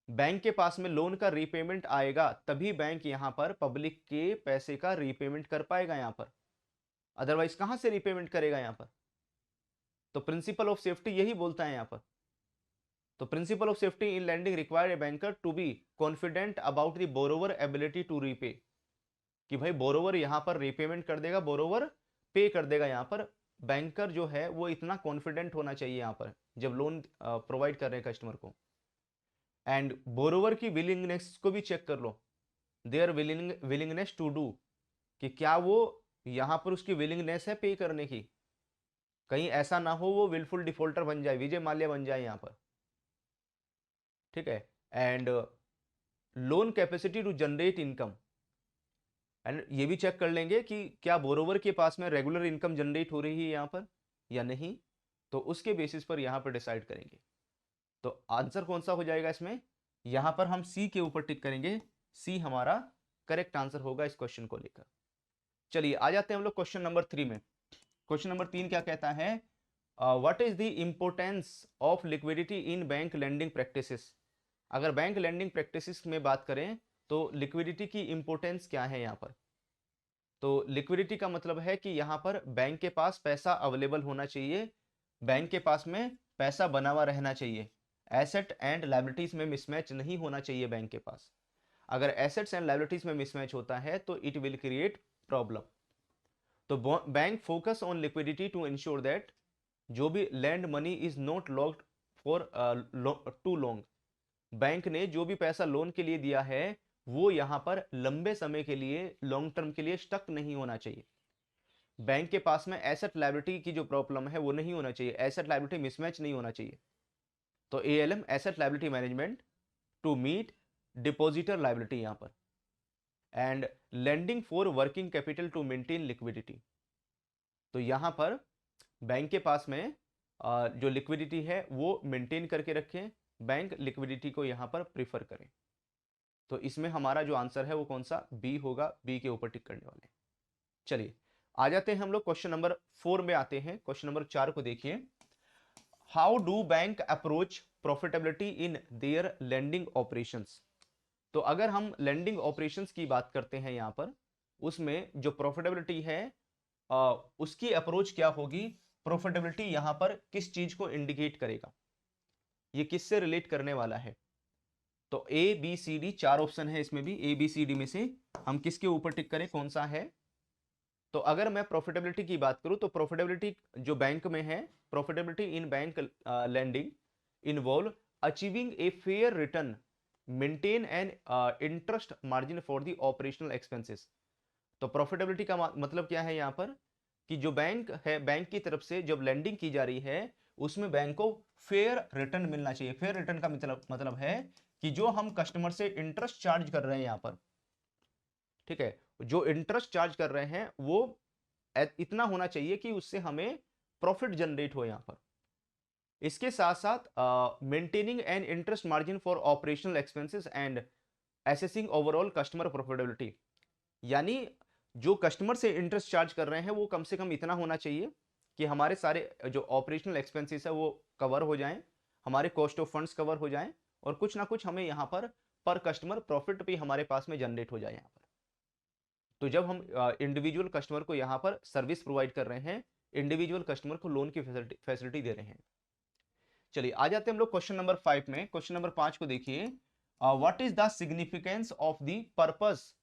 बैंक के पास में लोन का रीपेमेंट आएगा तभी बैंक यहां पर पब्लिक के पैसे का रीपेमेंट कर पाएगा यहां पर, अदरवाइज कहां से रीपेमेंट करेगा यहां पर? तो प्रिंसिपल ऑफ सेफ्टी यही बोलता है यहां पर। तो principle of safety in lending require a banker to be confident about the borrower ability to repay, कि भाई बोरोवर यहां पर रीपेमेंट कर देगा, बोरोवर पे कर देगा यहां पर। बैंकर जो है वो इतना कॉन्फिडेंट होना चाहिए यहां पर जब लोन प्रोवाइड कर रहे हैं कस्टमर को। एंड बोरोवर की विलिंगनेस को भी चेक कर लो, देयर विलिंगनेस टू डू, कि क्या वो यहां पर उसकी विलिंगनेस है पे करने की, कहीं ऐसा ना हो वो विलफुल डिफॉल्टर बन जाए, विजय माल्या बन जाए यहां पर। ठीक है, and loan capacity to generate income, and ये भी चेक कर लेंगे कि क्या बोरोवर के पास में रेगुलर इनकम जनरेट हो रही है यहां पर या नहीं, तो उसके बेसिस पर यहां पर डिसाइड करेंगे। तो आंसर कौन सा हो जाएगा इसमें? यहां पर हम सी के ऊपर टिक करेंगे, सी हमारा करेक्ट आंसर होगा इस क्वेश्चन को लेकर। चलिए आ जाते हैं हम लोग क्वेश्चन नंबर 3 में। क्वेश्चन नंबर 3 क्या कहता है, what is the importance of liquidity in bank lending practices. अगर बैंक लेंडिंग प्रैक्टिसेस में बात करें तो लिक्विडिटी की इंपोर्टेंस क्या है यहाँ पर? तो लिक्विडिटी का मतलब है कि यहाँ पर बैंक के पास पैसा अवेलेबल होना चाहिए, बैंक के पास में पैसा बना हुआ रहना चाहिए, एसेट एंड लायबिलिटीज में मिसमैच नहीं होना चाहिए बैंक के पास। अगर एसेट्स एंड लायबिलिटीज में मिसमैच होता है तो इट विल क्रिएट प्रॉब्लम। तो bank focus on liquidity to ensure that जो भी lend money is not locked for too long, bank ने जो भी पैसा लोन के लिए दिया है वो यहां पर लंबे समय के लिए, लॉन्ग टर्म के लिए स्टक नहीं होना चाहिए। बैंक के पास में एसेट लायबिलिटी की जो प्रॉब्लम है वो नहीं होना चाहिए, एसेट लायबिलिटी मिसमैच नहीं होना चाहिए। तो ALM asset liability management to meet depositor liability यहां पर, and lending for working capital to maintain liquidity. तो यहां पर बैंक के पास में जो लिक्विडिटी है वो मेंटेन करके रखें, बैंक लिक्विडिटी को यहां पर प्रीफर करें। तो इसमें हमारा जो आंसर है वो कौन सा, बी होगा, बी के ऊपर टिक करने वाले। चलिए आ जाते हैं हम लोग क्वेश्चन नंबर 4 में आते हैं। क्वेश्चन नंबर 4 को देखिए, how do bank approach profitability in their lending operations. तो अगर हम लेंडिंग ऑपरेशंस की बात करते हैं यहां पर, उसमें जो प्रॉफिटेबिलिटी है उसकी अप्रोच क्या होगी, प्रॉफिटेबिलिटी यहां पर किस चीज को इंडिकेट करेगा, ये किससे रिलेट करने वाला है। तो A B C D 4 option है इसमें भी, ए बी सी डी में से हम किसके ऊपर टिक करें, कौन सा है। तो अगर मैं प्रॉफिटेबिलिटी की बात करूं तो प्रॉफिटेबिलिटी जो बैंक में है, profitability in bank lending involve achieving a fair return, maintain an interest margin for the operational expenses. तो प्रॉफिटेबिलिटी का मतलब क्या है यहां पर, कि जो बैंक है, बैंक की तरफ से जब लेंडिंग की जा रही है उसमें बैंक को फेयर रिटर्न मिलना चाहिए। फेयर रिटर्न का मतलब है कि जो हम कस्टमर से इंटरेस्ट चार्ज कर रहे हैं यहां पर, ठीक है, जो इंटरेस्ट चार्ज कर रहे हैं वो इतना होना चाहिए कि उससे हमें प्रॉफिट जनरेट हो यहां पर। इसके साथ साथ maintaining an interest margin for operational expenses and assessing overall customer profitability, यानी जो कस्टमर से इंटरेस्ट चार्ज कर रहे हैं वो कम से कम इतना होना चाहिए कि हमारे सारे जो ऑपरेशनल एक्सपेंसेस है वो कवर हो जाएं, हमारे कॉस्ट ऑफ फंड्स कवर हो जाएं, और कुछ ना कुछ हमें यहाँ पर कस्टमर प्रॉफिट भी हमारे पास में जनरेट हो जाए यहाँ पर। तो जब हम इंडिविजुअल कस्टमर को यहाँ पर सर्विस प्रोवाइड कर रहे हैं, इंडिविजुअल कस्टमर को लोन की फैसिलिटी दे रहे हैं। चलिए आ जाते हैं हम लोग क्वेश्चन नंबर 5 में। क्वेश्चन नंबर 5 को देखिए, what is the significance of the purpose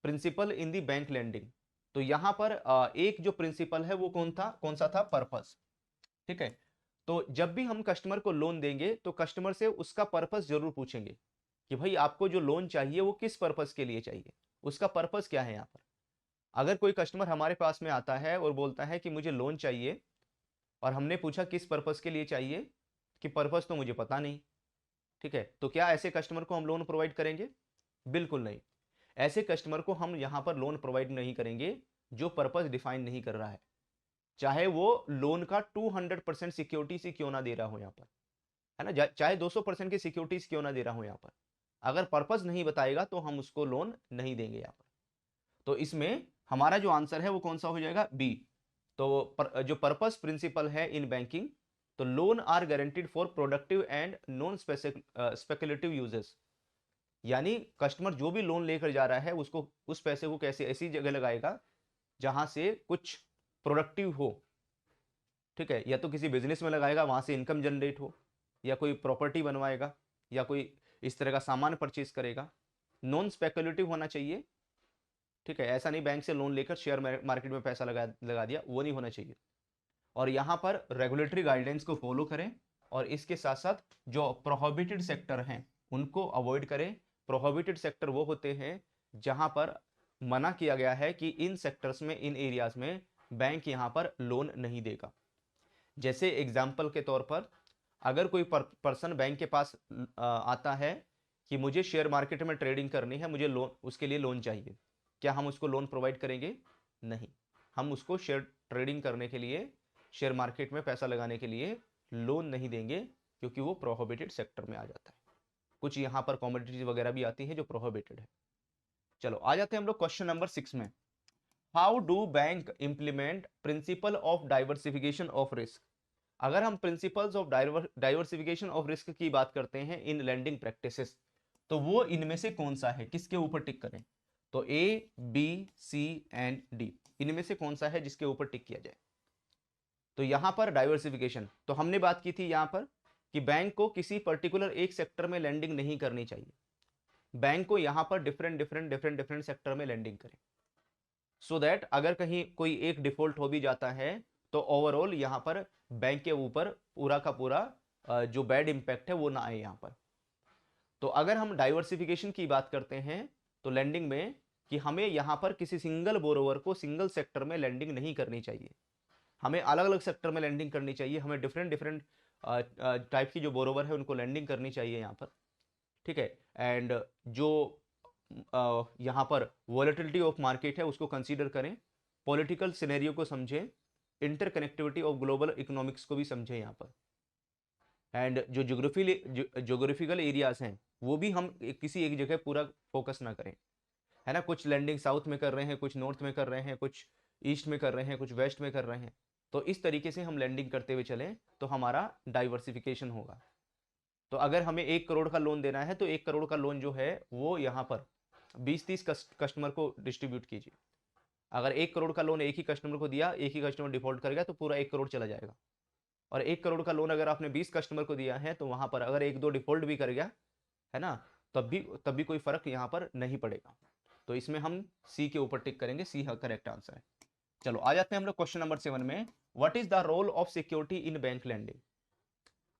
principle in the bank lending. तो यहां पर एक जो प्रिंसिपल है वो कौन सा था, पर्पस। ठीक है, तो जब भी हम कस्टमर को लोन देंगे तो कस्टमर से उसका पर्पस जरूर पूछेंगे कि भाई आपको जो लोन चाहिए वो किस पर्पस के लिए चाहिए, उसका पर्पस क्या है यहाँ पर। अगर कोई कस्टमर हमारे पास में आता है और बोलता है कि मुझे लोन चाहिए, और हमने पूछा किस पर्पस के लिए चाहिए, कि पर्पस तो मुझे पता नहीं, ठीक है, तो क्या ऐसे कस्टमर को हम लोन प्रोवाइड करेंगे, बिल्कुल नहीं। ऐसे कस्टमर को हम यहां पर लोन प्रोवाइड नहीं करेंगे जो पर्पस डिफाइन नहीं कर रहा है, चाहे वो लोन का 200% सिक्योरिटी से क्यों ना दे रहा हो यहां पर, है ना, चाहे 200% की सिक्योरिटीज क्यों ना दे रहा हो यहां पर, अगर पर्पस नहीं बताएगा तो हम उसको लोन नहीं देंगे यहां पर। तो इसमें हमारा जो आंसर है वो कौन सा हो जाएगा, बी। तो जो पर्पस प्रिंसिपल है इन बैंकिंग, तो loan are guaranteed for productive and non speculative uses, यानी कस्टमर जो भी लोन लेकर जा रहा है उसको उस पैसे को कैसे ऐसी जगह लगाएगा जहां से कुछ प्रोडक्टिव हो, ठीक है, या तो किसी बिजनेस में लगाएगा वहां से इनकम जनरेट हो, या कोई प्रॉपर्टी बनवाएगा, या कोई इस तरह का सामान परचेज करेगा। नॉन स्पेकुलेटिव होना चाहिए, ठीक है, ऐसा नहीं बैंक से लोन लेकर शेयर मार्केट में पैसा लगा दिया, वो नहीं होना चाहिए। और यहाँ पर रेगुलेटरी गाइडलाइंस को फॉलो करें, और इसके साथ साथ जो प्रोहिबिटेड सेक्टर हैं उनको अवॉइड करें। प्रोहिबिटेड सेक्टर वो होते हैं जहां पर मना किया गया है कि इन सेक्टर्स में, इन एरियाज में बैंक यहां पर लोन नहीं देगा। जैसे एग्जाम्पल के तौर पर, अगर कोई पर्सन बैंक के पास आता है कि मुझे शेयर मार्केट में ट्रेडिंग करनी है, मुझे लोन, उसके लिए लोन चाहिए, क्या हम उसको लोन प्रोवाइड करेंगे, नहीं। हम उसको शेयर ट्रेडिंग करने के लिए, शेयर मार्केट में पैसा लगाने के लिए लोन नहीं देंगे, क्योंकि वो प्रोहिबिटेड सेक्टर में आ जाता है। कुछ यहाँ पर कमोडिटीज वगैरह भी आती है जो प्रोहिबिटेड है। चलो आ जाते हैं हम लोग क्वेश्चन नंबर 6 में। How do bank implement principle of diversification of risk. अगर हम principles of diversification of risk की बात करते हैं इन लैंडिंग प्रैक्टिसेस, तो वो इनमें से कौन सा है, किसके ऊपर टिक करें। तो A B C and D, इनमें से कौन सा है जिसके ऊपर टिक किया जाए। तो यहां पर डाइवर्सिफिकेशन, तो हमने बात की थी यहां पर कि बैंक को किसी पर्टिकुलर एक सेक्टर में लैंडिंग नहीं करनी चाहिए, बैंक को यहां पर डिफरेंट सेक्टर में लैंडिंग करें, सो दैट अगर कहीं कोई एक डिफॉल्ट हो भी जाता है तो ओवरऑल यहां पर बैंक के ऊपर पूरा का पूरा जो बैड इंपैक्ट है वो ना आए यहां पर। तो अगर हम डाइवर्सिफिकेशन की बात करते हैं तो लैंडिंग में, कि हमें यहां पर किसी सिंगल बोरोवर को सिंगल सेक्टर में लैंडिंग नहीं करनी चाहिए, हमें अलग अलग सेक्टर में लैंडिंग करनी चाहिए, हमें डिफरेंट टाइप की जो बोरोवर है उनको लैंडिंग करनी चाहिए यहाँ पर, ठीक है। एंड जो यहाँ पर वॉलेटिलिटी ऑफ मार्केट है उसको कंसीडर करें, पॉलिटिकल सिनेरियो को समझें, इंटरकनेक्टिविटी ऑफ ग्लोबल इकोनॉमिक्स को भी समझें यहाँ पर, एंड जो जोग्राफिकल एरियाज हैं वो भी हम किसी एक जगह पूरा फोकस ना करें, है ना। कुछ लैंडिंग साउथ में कर रहे हैं, कुछ नॉर्थ में कर रहे हैं, कुछ ईस्ट में कर रहे हैं, कुछ वेस्ट में कर रहे हैं। तो इस तरीके से हम लैंडिंग करते हुए चलें तो हमारा डाइवर्सिफिकेशन होगा। तो अगर हमें 1 करोड़ का लोन देना है तो 1 करोड़ का लोन जो है वो यहाँ पर 20-30 कस्टमर को डिस्ट्रीब्यूट कीजिए। अगर 1 करोड़ का लोन एक ही कस्टमर को दिया, एक ही कस्टमर डिफॉल्ट कर गया तो पूरा 1 करोड़ चला जाएगा। और 1 करोड़ का लोन अगर आपने 20 कस्टमर को दिया है तो वहां पर अगर 1-2 डिफॉल्ट भी कर गया, है ना, तब भी कोई फर्क यहाँ पर नहीं पड़ेगा। तो इसमें हम सी के ऊपर टिक करेंगे, सी करेक्ट आंसर है। चलो आ जाते हैं हम लोग क्वेश्चन नंबर 7 में। What is the role of security in bank lending.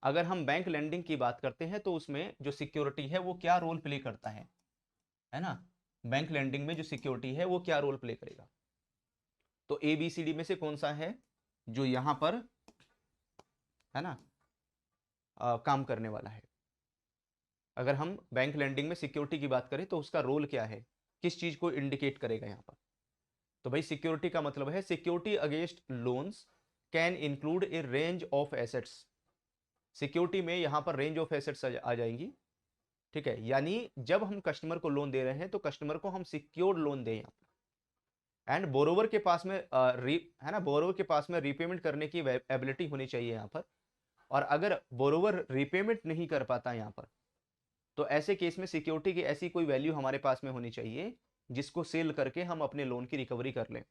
अगर हम बैंक लैंडिंग की बात करते हैं तो उसमें जो सिक्योरिटी है वो क्या रोल प्ले करता है ना। बैंक लैंडिंग में जो सिक्योरिटी है वो क्या रोल प्ले करेगा। तो ABCD में से कौन सा है जो यहां पर, है ना, काम करने वाला है। अगर हम बैंक लैंडिंग में सिक्योरिटी की बात करें तो उसका रोल क्या है, किस चीज को इंडिकेट करेगा यहाँ पर। तो भाई सिक्योरिटी का मतलब है security against loans can include A range of assets. Security में यहाँ पर रेंज ऑफ एसेट्स आ जाएंगी, ठीक है। यानी जब हम कस्टमर को लोन दे रहे हैं तो कस्टमर को हम सिक्योर्ड लोन दें यहाँ पर, एंड बोरोवर के पास में है ना, बोरोवर के पास में रीपेमेंट करने की एबिलिटी होनी चाहिए यहाँ पर। और अगर बोरोवर रीपेमेंट नहीं कर पाता यहाँ पर तो ऐसे केस में सिक्योरिटी की ऐसी कोई वैल्यू हमारे पास में होनी चाहिए जिसको सेल करके हम अपने लोन की रिकवरी कर लें,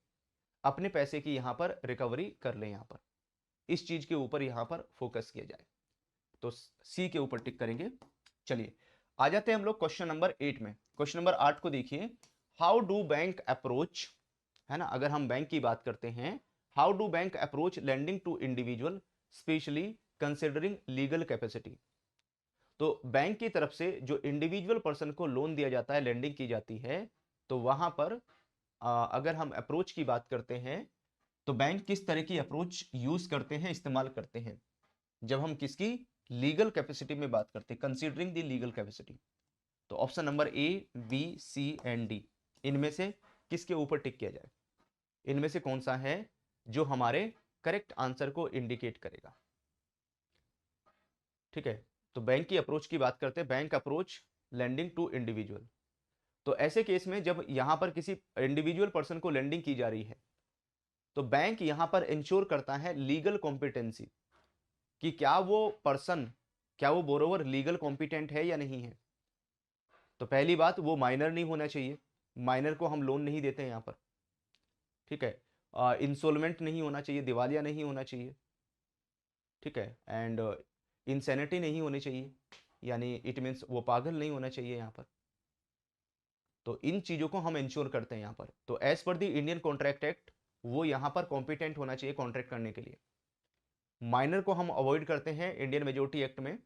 अपने पैसे की यहाँ पर रिकवरी कर लें। यहाँ पर इस चीज के ऊपर यहाँ पर फोकस किया जाए, तो सी के ऊपर टिक करेंगे। चलिए आ जाते हैं हम लोग क्वेश्चन नंबर 8 में। क्वेश्चन नंबर 8 को देखिए, हाउ डू बैंक अप्रोच, है ना। अगर हम बैंक की बात करते हैं, how do bank approach lending to individual specially considering legal capacity. तो बैंक की तरफ से जो इंडिविजुअल पर्सन को लोन दिया जाता है, लैंडिंग की जाती है, तो वहां पर अगर हम अप्रोच की बात करते हैं तो बैंक किस तरह की अप्रोच यूज करते हैं, इस्तेमाल करते हैं, जब हम किसकी लीगल कैपेसिटी में बात करते हैं, कंसीडरिंग द लीगल कैपेसिटी। तो option number A, B, C and D, इनमें से किसके ऊपर टिक किया जाए, इनमें से कौन सा है जो हमारे करेक्ट आंसर को इंडिकेट करेगा। ठीक है, तो बैंक की अप्रोच की बात करते हैं, bank approach lending to individual. तो ऐसे केस में जब यहां पर किसी इंडिविजुअल पर्सन को लैंडिंग की जा रही है तो बैंक यहां पर इंश्योर करता है लीगल कॉम्पिटेंसी, कि क्या वो पर्सन, क्या वो बोरोवर लीगल कॉम्पिटेंट है या नहीं है। तो पहली बात, वो माइनर नहीं होना चाहिए, माइनर को हम लोन नहीं देते यहां पर, ठीक है। इंसोल्वेंट नहीं होना चाहिए, दिवालिया नहीं होना चाहिए, ठीक है। एंड इंसैनिटी नहीं होनी चाहिए, यानी इट मीन्स वो पागल नहीं होना चाहिए यहाँ पर। तो इन चीज़ों को हम इंश्योर करते हैं यहाँ पर। तो as per the Indian contract act वो यहाँ पर कॉम्पिटेंट होना चाहिए कॉन्ट्रैक्ट करने के लिए। माइनर को हम अवॉइड करते हैं, इंडियन मेजोरिटी एक्ट में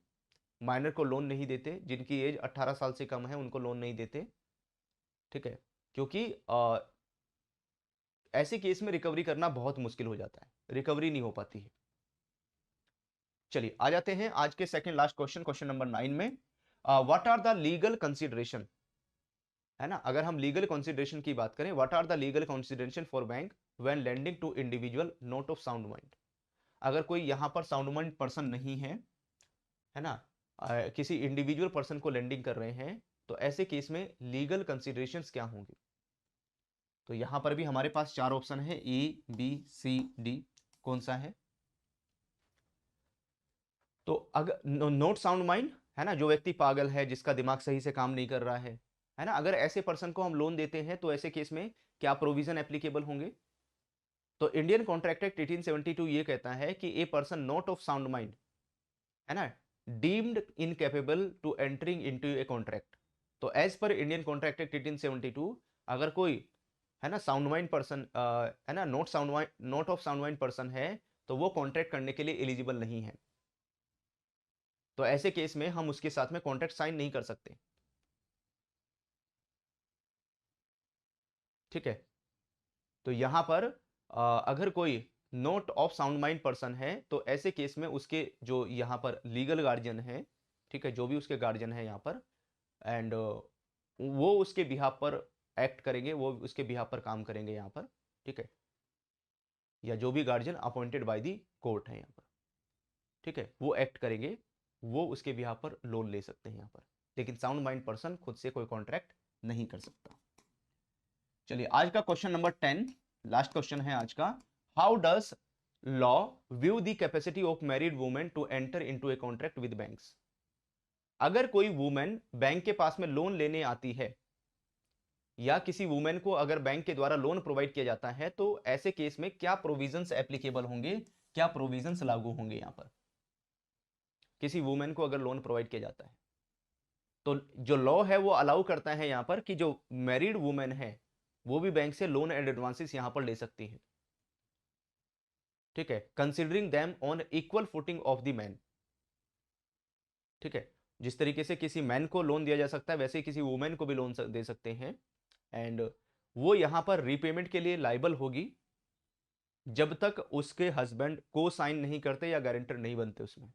माइनर को लोन नहीं देते, जिनकी एज 18 साल से कम है उनको लोन नहीं देते, ठीक है। क्योंकि ऐसे केस में रिकवरी करना बहुत मुश्किल हो जाता है, रिकवरी नहीं हो पाती है। चलिए आ जाते हैं आज के second last question, question number 9 में। What are the legal consideration, है ना। अगर हम लीगल कंसिडरेशन की बात करें, what are the legal consideration for bank when lending to individual not of sound mind. अगर कोई यहां पर साउंड माइंड पर्सन नहीं है ना, किसी इंडिविजुअल पर्सन को लेंडिंग कर रहे हैं, तो ऐसे केस में लीगल कंसिडरेशंस क्या होंगे। तो यहां पर भी हमारे पास 4 ऑप्शन है, A, B, C, D, कौन सा है। तो अगर नोट साउंड माइंड, है ना, जो व्यक्ति पागल है, जिसका दिमाग सही से काम नहीं कर रहा है ना, अगर ऐसे पर्सन को हम लोन देते हैं तो ऐसे केस में क्या प्रोविजन एप्लीकेबल होंगे। तो इंडियन कॉन्ट्रैक्ट एक्ट 1872 ये कहता है कि a person not of sound mind, है ना, deemed incapable to entering into a contract. तो as per Indian contract act 1872 अगर कोई, है ना, साउंड माइंड पर्सन, है ना, not of sound mind person है तो वो कॉन्ट्रैक्ट करने के लिए एलिजिबल नहीं है। तो ऐसे केस में हम उसके साथ में कॉन्ट्रैक्ट साइन नहीं कर सकते, ठीक है। तो यहां पर अगर कोई note of sound mind person है तो ऐसे केस में उसके जो यहाँ पर लीगल गार्जियन है, ठीक है, जो भी उसके गार्जियन है यहाँ पर, एंड वो उसके बिहाफ पर एक्ट करेंगे, वो उसके बिहाफ पर काम करेंगे यहाँ पर, ठीक है, या जो भी guardian appointed by the court है यहाँ पर, ठीक है, वो एक्ट करेंगे, वो उसके बिहाफ पर लोन ले सकते हैं यहाँ पर, लेकिन साउंड माइंड पर्सन खुद से कोई कॉन्ट्रैक्ट नहीं कर सकता। चलिए आज का क्वेश्चन नंबर 10, लास्ट क्वेश्चन है आज का। How does law view the capacity of married women to enter into a contract with banks? अगर कोई वुमेन बैंक के पास में लोन लेने आती है, या किसी वुमेन को अगर बैंक के द्वारा लोन प्रोवाइड किया जाता है, तो ऐसे केस में क्या प्रोविजंस एप्लीकेबल होंगे, क्या प्रोविजंस लागू होंगे? यहां पर किसी वुमेन को अगर लोन प्रोवाइड किया जाता है, तो जो लॉ है वो अलाउ करता है यहां पर कि जो मैरिड वुमेन है वो भी बैंक से लोन एंड एडवांसेस यहां पर ले सकती है, ठीक है, considering them on equal footing of the man, ठीक है, जिस तरीके से किसी मैन को लोन दिया जा सकता है वैसे ही किसी वुमेन को भी लोन दे सकते हैं, एंड वो यहां पर रीपेमेंट के लिए लाइबल होगी जब तक उसके हस्बैंड को साइन नहीं करते या गारंटर नहीं बनते उसमें,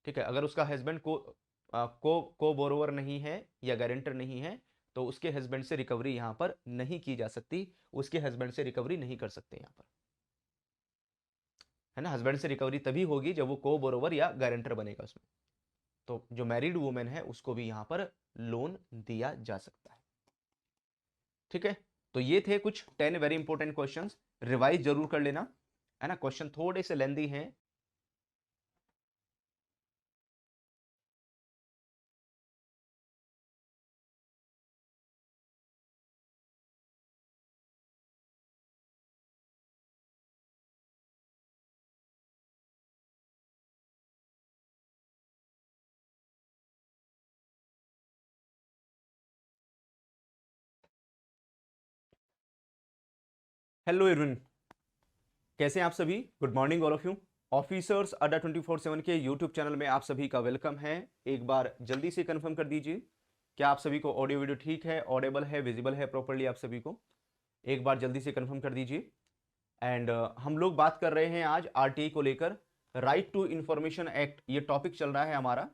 ठीक है। अगर उसका हस्बैंड को बोरोवर नहीं है या गारंटर नहीं है, तो उसके हस्बैंड से रिकवरी यहां पर नहीं की जा सकती, उसके हस्बैंड से रिकवरी नहीं कर सकते यहां पर, है ना। हस्बैंड से रिकवरी तभी होगी जब वो को बोरोवर या गारंटर बनेगा उसमें। तो जो मैरिड वुमेन है उसको भी यहां पर लोन दिया जा सकता है, ठीक है। तो ये थे कुछ 10 वेरी इंपॉर्टेंट क्वेश्चंस, रिवाइज जरूर कर लेना, है ना। क्वेश्चन थोड़े से लेंदी हैं। हेलो इरविन, कैसे हैं आप सभी? Good morning all of you. Officers अड्डा 24/7 के यूट्यूब चैनल में आप सभी का वेलकम है। एक बार जल्दी से कंफर्म कर दीजिए, क्या आप सभी को ऑडियो वीडियो ठीक है, ऑडिबल है, विजिबल है प्रॉपरली? आप सभी को एक बार जल्दी से कंफर्म कर दीजिए। एंड हम लोग बात कर रहे हैं आज आरटीआई को लेकर, राइट टू इंफॉर्मेशन एक्ट, ये टॉपिक चल रहा है हमारा,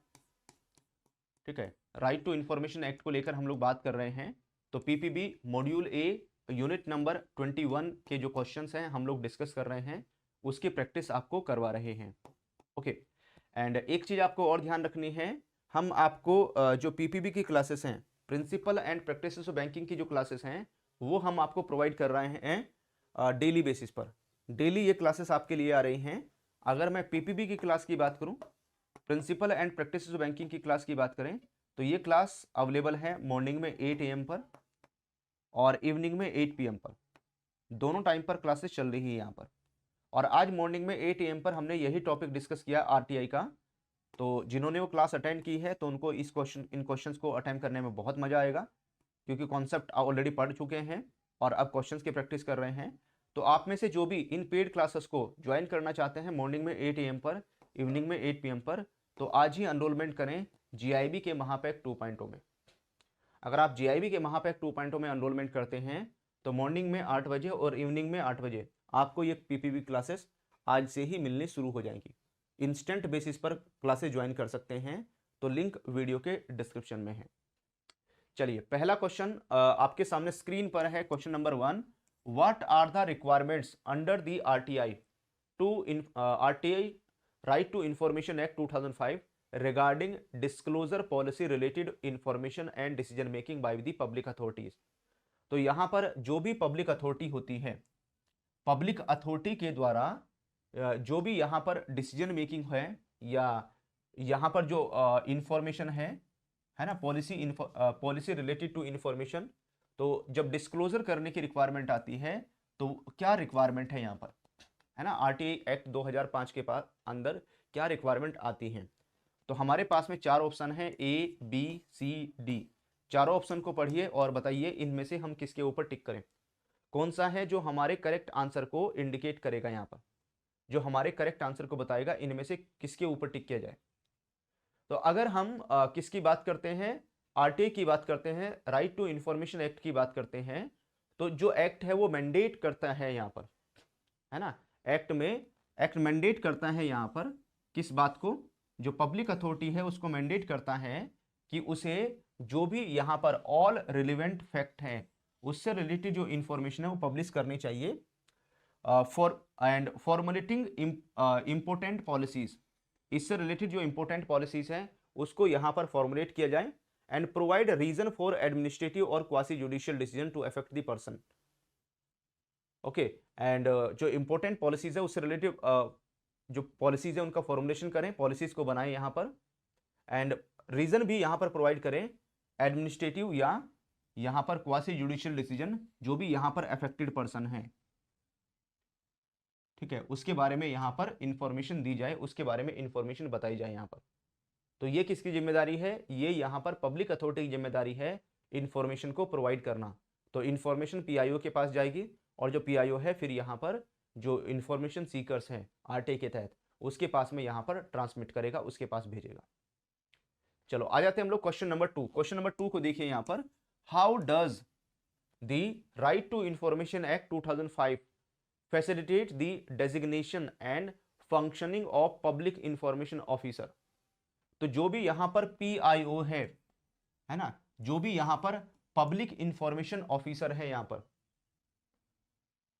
ठीक है। राइट टू इंफॉर्मेशन एक्ट को लेकर हम लोग बात कर रहे हैं। तो PPB module a unit number 21 के जो क्वेश्चंस हैं हम लोग डिस्कस कर रहे हैं, उसकी प्रैक्टिस आपको करवा रहे हैं, ओके। एंड एक चीज आपको और ध्यान रखनी है, हम आपको जो पीपीबी की क्लासेस हैं, principle and practice of banking की जो क्लासेस हैं, वो हम आपको प्रोवाइड कर रहे हैं डेली बेसिस पर। डेली ये क्लासेस आपके लिए आ रही हैं। अगर मैं पीपीबी की क्लास की बात करूं, principle and practice of banking की क्लास की बात करें, तो ये क्लास अवेलेबल है मॉर्निंग में 8 AM पर और इवनिंग में 8 PM पर, दोनों टाइम पर क्लासेस चल रही है यहाँ पर। और आज मॉर्निंग में 8 AM पर हमने यही टॉपिक डिस्कस किया आरटीआई का। तो जिन्होंने वो क्लास अटेंड की है तो उनको इन क्वेश्चंस को अटेंड करने में बहुत मजा आएगा, क्योंकि कॉन्सेप्ट ऑलरेडी पढ़ चुके हैं और अब क्वेश्चंस की प्रैक्टिस कर रहे हैं। तो आप में से जो भी इन पेड क्लासेस को ज्वाइन करना चाहते हैं मॉर्निंग में 8 AM पर, इवनिंग में 8 PM पर, तो आज ही एनरोलमेंट करें जीआईबी के महापैक 2.0 में। अगर आप जीआईबी के महापैक 2.0 में एनरोलमेंट करते हैं तो मॉर्निंग में 8 बजे और इवनिंग में 8 बजे आपको ये पीपीबी क्लासेस आज से ही मिलनी शुरू हो जाएंगी। इंस्टेंट बेसिस पर क्लासेस ज्वाइन कर सकते हैं, तो लिंक वीडियो के डिस्क्रिप्शन में है। चलिए पहला क्वेश्चन आपके सामने स्क्रीन पर है, question number 1। What are the requirements under the RTI right to information act 2005 regarding disclosure policy related information and decision making by the public authorities? तो यहां पर जो भी पब्लिक अथॉरिटी होती है, पब्लिक अथॉरिटी के द्वारा जो भी यहां पर डिसीजन मेकिंग है, या यहां पर जो इंफॉर्मेशन है ना, पॉलिसी रिलेटेड टू इंफॉर्मेशन, तो जब डिस्क्लोजर करने की रिक्वायरमेंट आती है तो क्या रिक्वायरमेंट है यहां पर, है ना, आरटीआई एक्ट 2005 के पास अंदर क्या रिक्वायरमेंट आती है? तो हमारे पास में 4 ऑप्शन है, ABCD। चारों ऑप्शन को पढ़िए और बताइए इनमें से हम किसके ऊपर टिक करें, कौन सा है जो हमारे करेक्ट आंसर को इंडिकेट करेगा, यहां पर जो हमारे करेक्ट आंसर को बताएगा, इनमें से किसके ऊपर टिक किया जाए। तो अगर हम किसकी बात करते हैं, आरटीआई की बात करते हैं, राइट टू इंफॉर्मेशन एक्ट की बात करते हैं, तो जो एक्ट है वो मैंडेट करता है यहां पर, है ना, एक्ट मैंडेट करता है यहां पर किस बात को, जो पब्लिक अथॉरिटी है उसको मैंडेट करता है कि उसे जो भी यहाँ पर ऑल रिलेवेंट फैक्ट है उससे रिलेटेड जो इंफॉर्मेशन है वो पब्लिश करनी चाहिए फॉर्मुलेटिंग इंपोर्टेंट पॉलिसीज, इससे रिलेटेड जो इंपोर्टेंट पॉलिसीज हैं उसको यहाँ पर फॉर्मुलेट किया जाए and provide reason for administrative और quasi judicial decision to affect the person. Okay, and जो इंपॉर्टेंट पॉलिसीज है उससे रिलेटिव जो पॉलिसीज है उनका फॉर्मुलेशन करें, पॉलिसीज को बनाएं यहाँ पर, एंड रीजन भी यहाँ पर प्रोवाइड करें एडमिनिस्ट्रेटिव या यहाँ पर क्वासी जुडिशियल डिसीजन जो भी यहाँ पर अफेक्टेड पर्सन है, ठीक है, उसके बारे में यहाँ पर इंफॉर्मेशन दी जाए, उसके बारे में इंफॉर्मेशन बताई जाए यहाँ पर। तो ये किसकी जिम्मेदारी है? ये यहाँ पर पब्लिक अथॉरिटी की जिम्मेदारी है इंफॉर्मेशन को प्रोवाइड करना। तो इंफॉर्मेशन पीआईओ के पास जाएगी और जो पीआईओ है फिर यहाँ पर जो इंफॉर्मेशन सीकर्स हैं आरटीआई के तहत उसके पास में यहाँ पर ट्रांसमिट करेगा, उसके पास भेजेगा। चलो आ जाते हैं हम लोग क्वेश्चन नंबर 2। क्वेश्चन नंबर 2 को देखिए यहाँ पर, how does the right to information act 2005 facilitate the designation and functioning of public information officer. तो जो भी यहां पर पीआईओ है ना, जो भी यहां पर पब्लिक इंफॉर्मेशन ऑफिसर है यहां पर,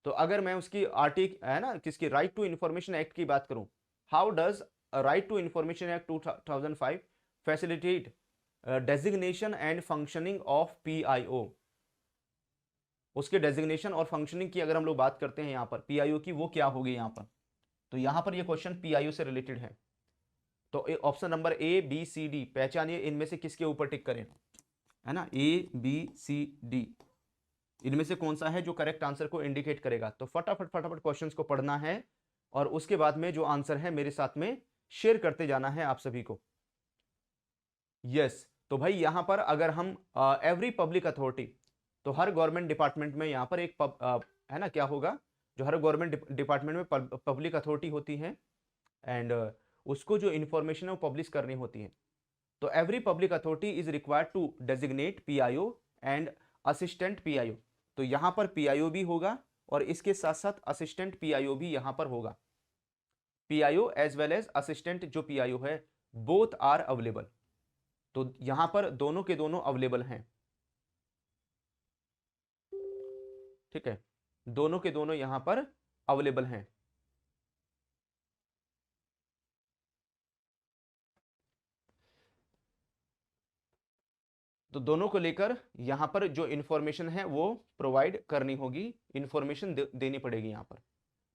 तो अगर मैं उसकी आर्टिक है ना किसकी राइट टू इंफॉर्मेशन एक्ट की बात करूं, how does right to information act 2005 facilitate designation and functioning of PIO, उसके डेजिग्नेशन और फंक्शनिंग की अगर हम लोग बात करते हैं यहां पर पीआईओ की, वो क्या होगी यहां पर। तो यहां पर ये क्वेश्चन पीआईओ से रिलेटेड है। तो option number A B C D पहचानिए, इनमें से किसके ऊपर टिक करें, है ना, ए बी सी डी, इनमें से कौन सा है जो करेक्ट आंसर को इंडिकेट करेगा। तो फटाफट फटाफट क्वेश्चंस को पढ़ना है और उसके बाद में जो आंसर है मेरे साथ में शेयर करते जाना है आप सभी को। यस, तो भाई यहां पर अगर हम एवरी पब्लिक अथॉरिटी, तो हर गवर्नमेंट डिपार्टमेंट में यहां पर एक है ना क्या होगा, जो हर गवर्नमेंट डिपार्टमेंट में पब्लिक अथॉरिटी होती है एंड उसको जो इंफॉर्मेशन है वो पब्लिश करनी होती है। तो every public authority is required to designate PIO and assistant PIO. तो यहां पर पीआईओ भी होगा और इसके साथ साथ असिस्टेंट पीआईओ भी यहां पर होगा। PIO as well as assistant जो पीआईओ है बोथ आर अवेलेबल। तो यहां पर दोनों के दोनों अवेलेबल हैं, ठीक है, दोनों के दोनों यहां पर अवेलेबल हैं। तो दोनों को लेकर यहां पर जो इंफॉर्मेशन है वो प्रोवाइड करनी होगी, इंफॉर्मेशन देनी पड़ेगी यहां पर।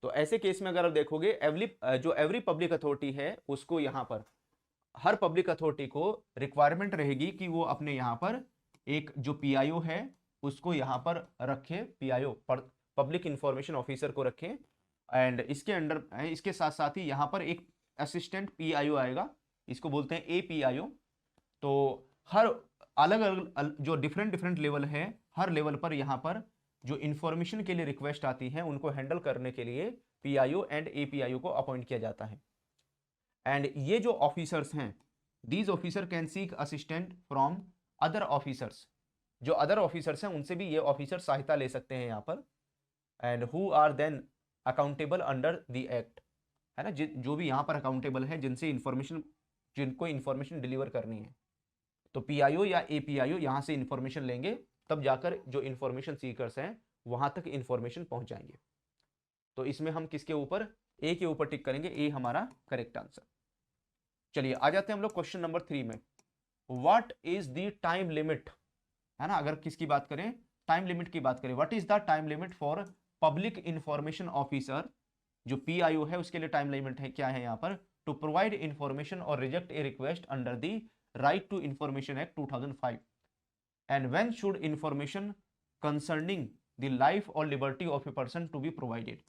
तो ऐसे केस में अगर आप देखोगे एवरी पब्लिक अथॉरिटी है उसको यहां पर हर पब्लिक अथॉरिटी को रिक्वायरमेंट रहेगी कि वो अपने यहां पर एक जो पीआईओ है उसको यहां पर रखे, पीआईओ पब्लिक इंफॉर्मेशन ऑफिसर को रखें एंड इसके अंडर इसके साथ साथ ही यहां पर एक असिस्टेंट पीआईओ आएगा, इसको बोलते हैं एपीआईओ। तो हर अलग अलग जो डिफरेंट लेवल है, हर लेवल पर यहाँ पर जो इंफॉर्मेशन के लिए रिक्वेस्ट आती है उनको हैंडल करने के लिए पीआईओ एंड एपीआईओ को अपॉइंट किया जाता है। एंड ये जो ऑफिसर्स हैं, these officer can seek assistant from other officers, जो अदर ऑफिसर्स हैं उनसे भी ये ऑफिसर सहायता ले सकते हैं यहाँ पर, and who are then accountable under the act, है ना, जो भी यहाँ पर अकाउंटेबल है जिनको इंफॉर्मेशन डिलीवर करनी है। तो पीआईओ या एपीआईओ यहां से इंफॉर्मेशन लेंगे, तब जाकर जो इंफॉर्मेशन सीकर्स हैं वहां तक इंफॉर्मेशन पहुंचाएंगे। तो इसमें हम किसके ऊपर, ए के ऊपर टिक करेंगे, ए हमारा करेक्ट आंसर। चलिए आ जाते हैं हम लोग क्वेश्चन नंबर 3 में। What is the time limit, है ना, अगर किसकी बात करें, टाइम लिमिट की बात करें, what is the time limit for public information officer, जो पीआईओ है उसके लिए टाइम लिमिट है क्या है यहाँ पर, टू प्रोवाइड इंफॉर्मेशन और reject a request under the right to information act 2005 and when should information concerning the life और liberty of a person to be provided.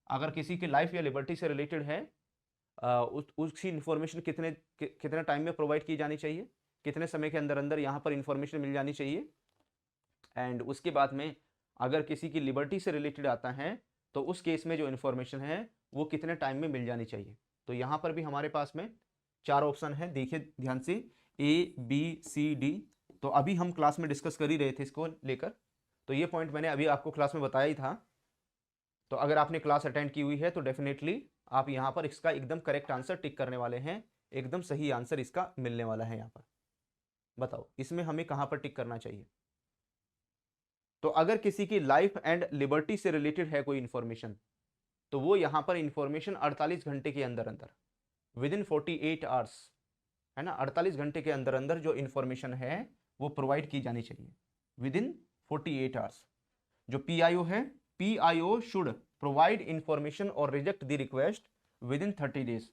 अगर किसी की लाइफ या लिबर्टी से रिलेटेड है उसकी इंफॉर्मेशन कितने टाइम में प्रोवाइड की जानी चाहिए, कितने समय के अंदर अंदर यहाँ पर इंफॉर्मेशन मिल जानी चाहिए। एंड उसके बाद में अगर किसी की लिबर्टी से रिलेटेड आता है तो उस केस में जो इंफॉर्मेशन है वो कितने टाइम में मिल जानी चाहिए। तो यहाँ पर भी हमारे पास में 4 ऑप्शन है, देखिए ध्यान से, ए बी सी डी। तो अभी हम क्लास में डिस्कस कर ही रहे थे इसको लेकर, तो ये पॉइंट मैंने अभी आपको क्लास में बताया ही था। तो अगर आपने क्लास अटेंड की हुई है तो डेफिनेटली आप यहाँ पर इसका एकदम करेक्ट आंसर टिक करने वाले हैं, एकदम सही आंसर इसका मिलने वाला है यहाँ पर। बताओ इसमें हमें कहां पर टिक करना चाहिए? तो अगर किसी की लाइफ एंड लिबर्टी से रिलेटेड है कोई इंफॉर्मेशन, तो वो यहां पर इंफॉर्मेशन 48 घंटे के अंदर अंदर, विद इन 48 आवर्स, है ना, 48 घंटे के अंदर अंदर जो इंफॉर्मेशन है वो प्रोवाइड की जानी चाहिए, विद इन 48 आवर्स। जो पीआईओ है, पीआईओ शुड प्रोवाइड इंफॉर्मेशन और reject the request with in 30 days.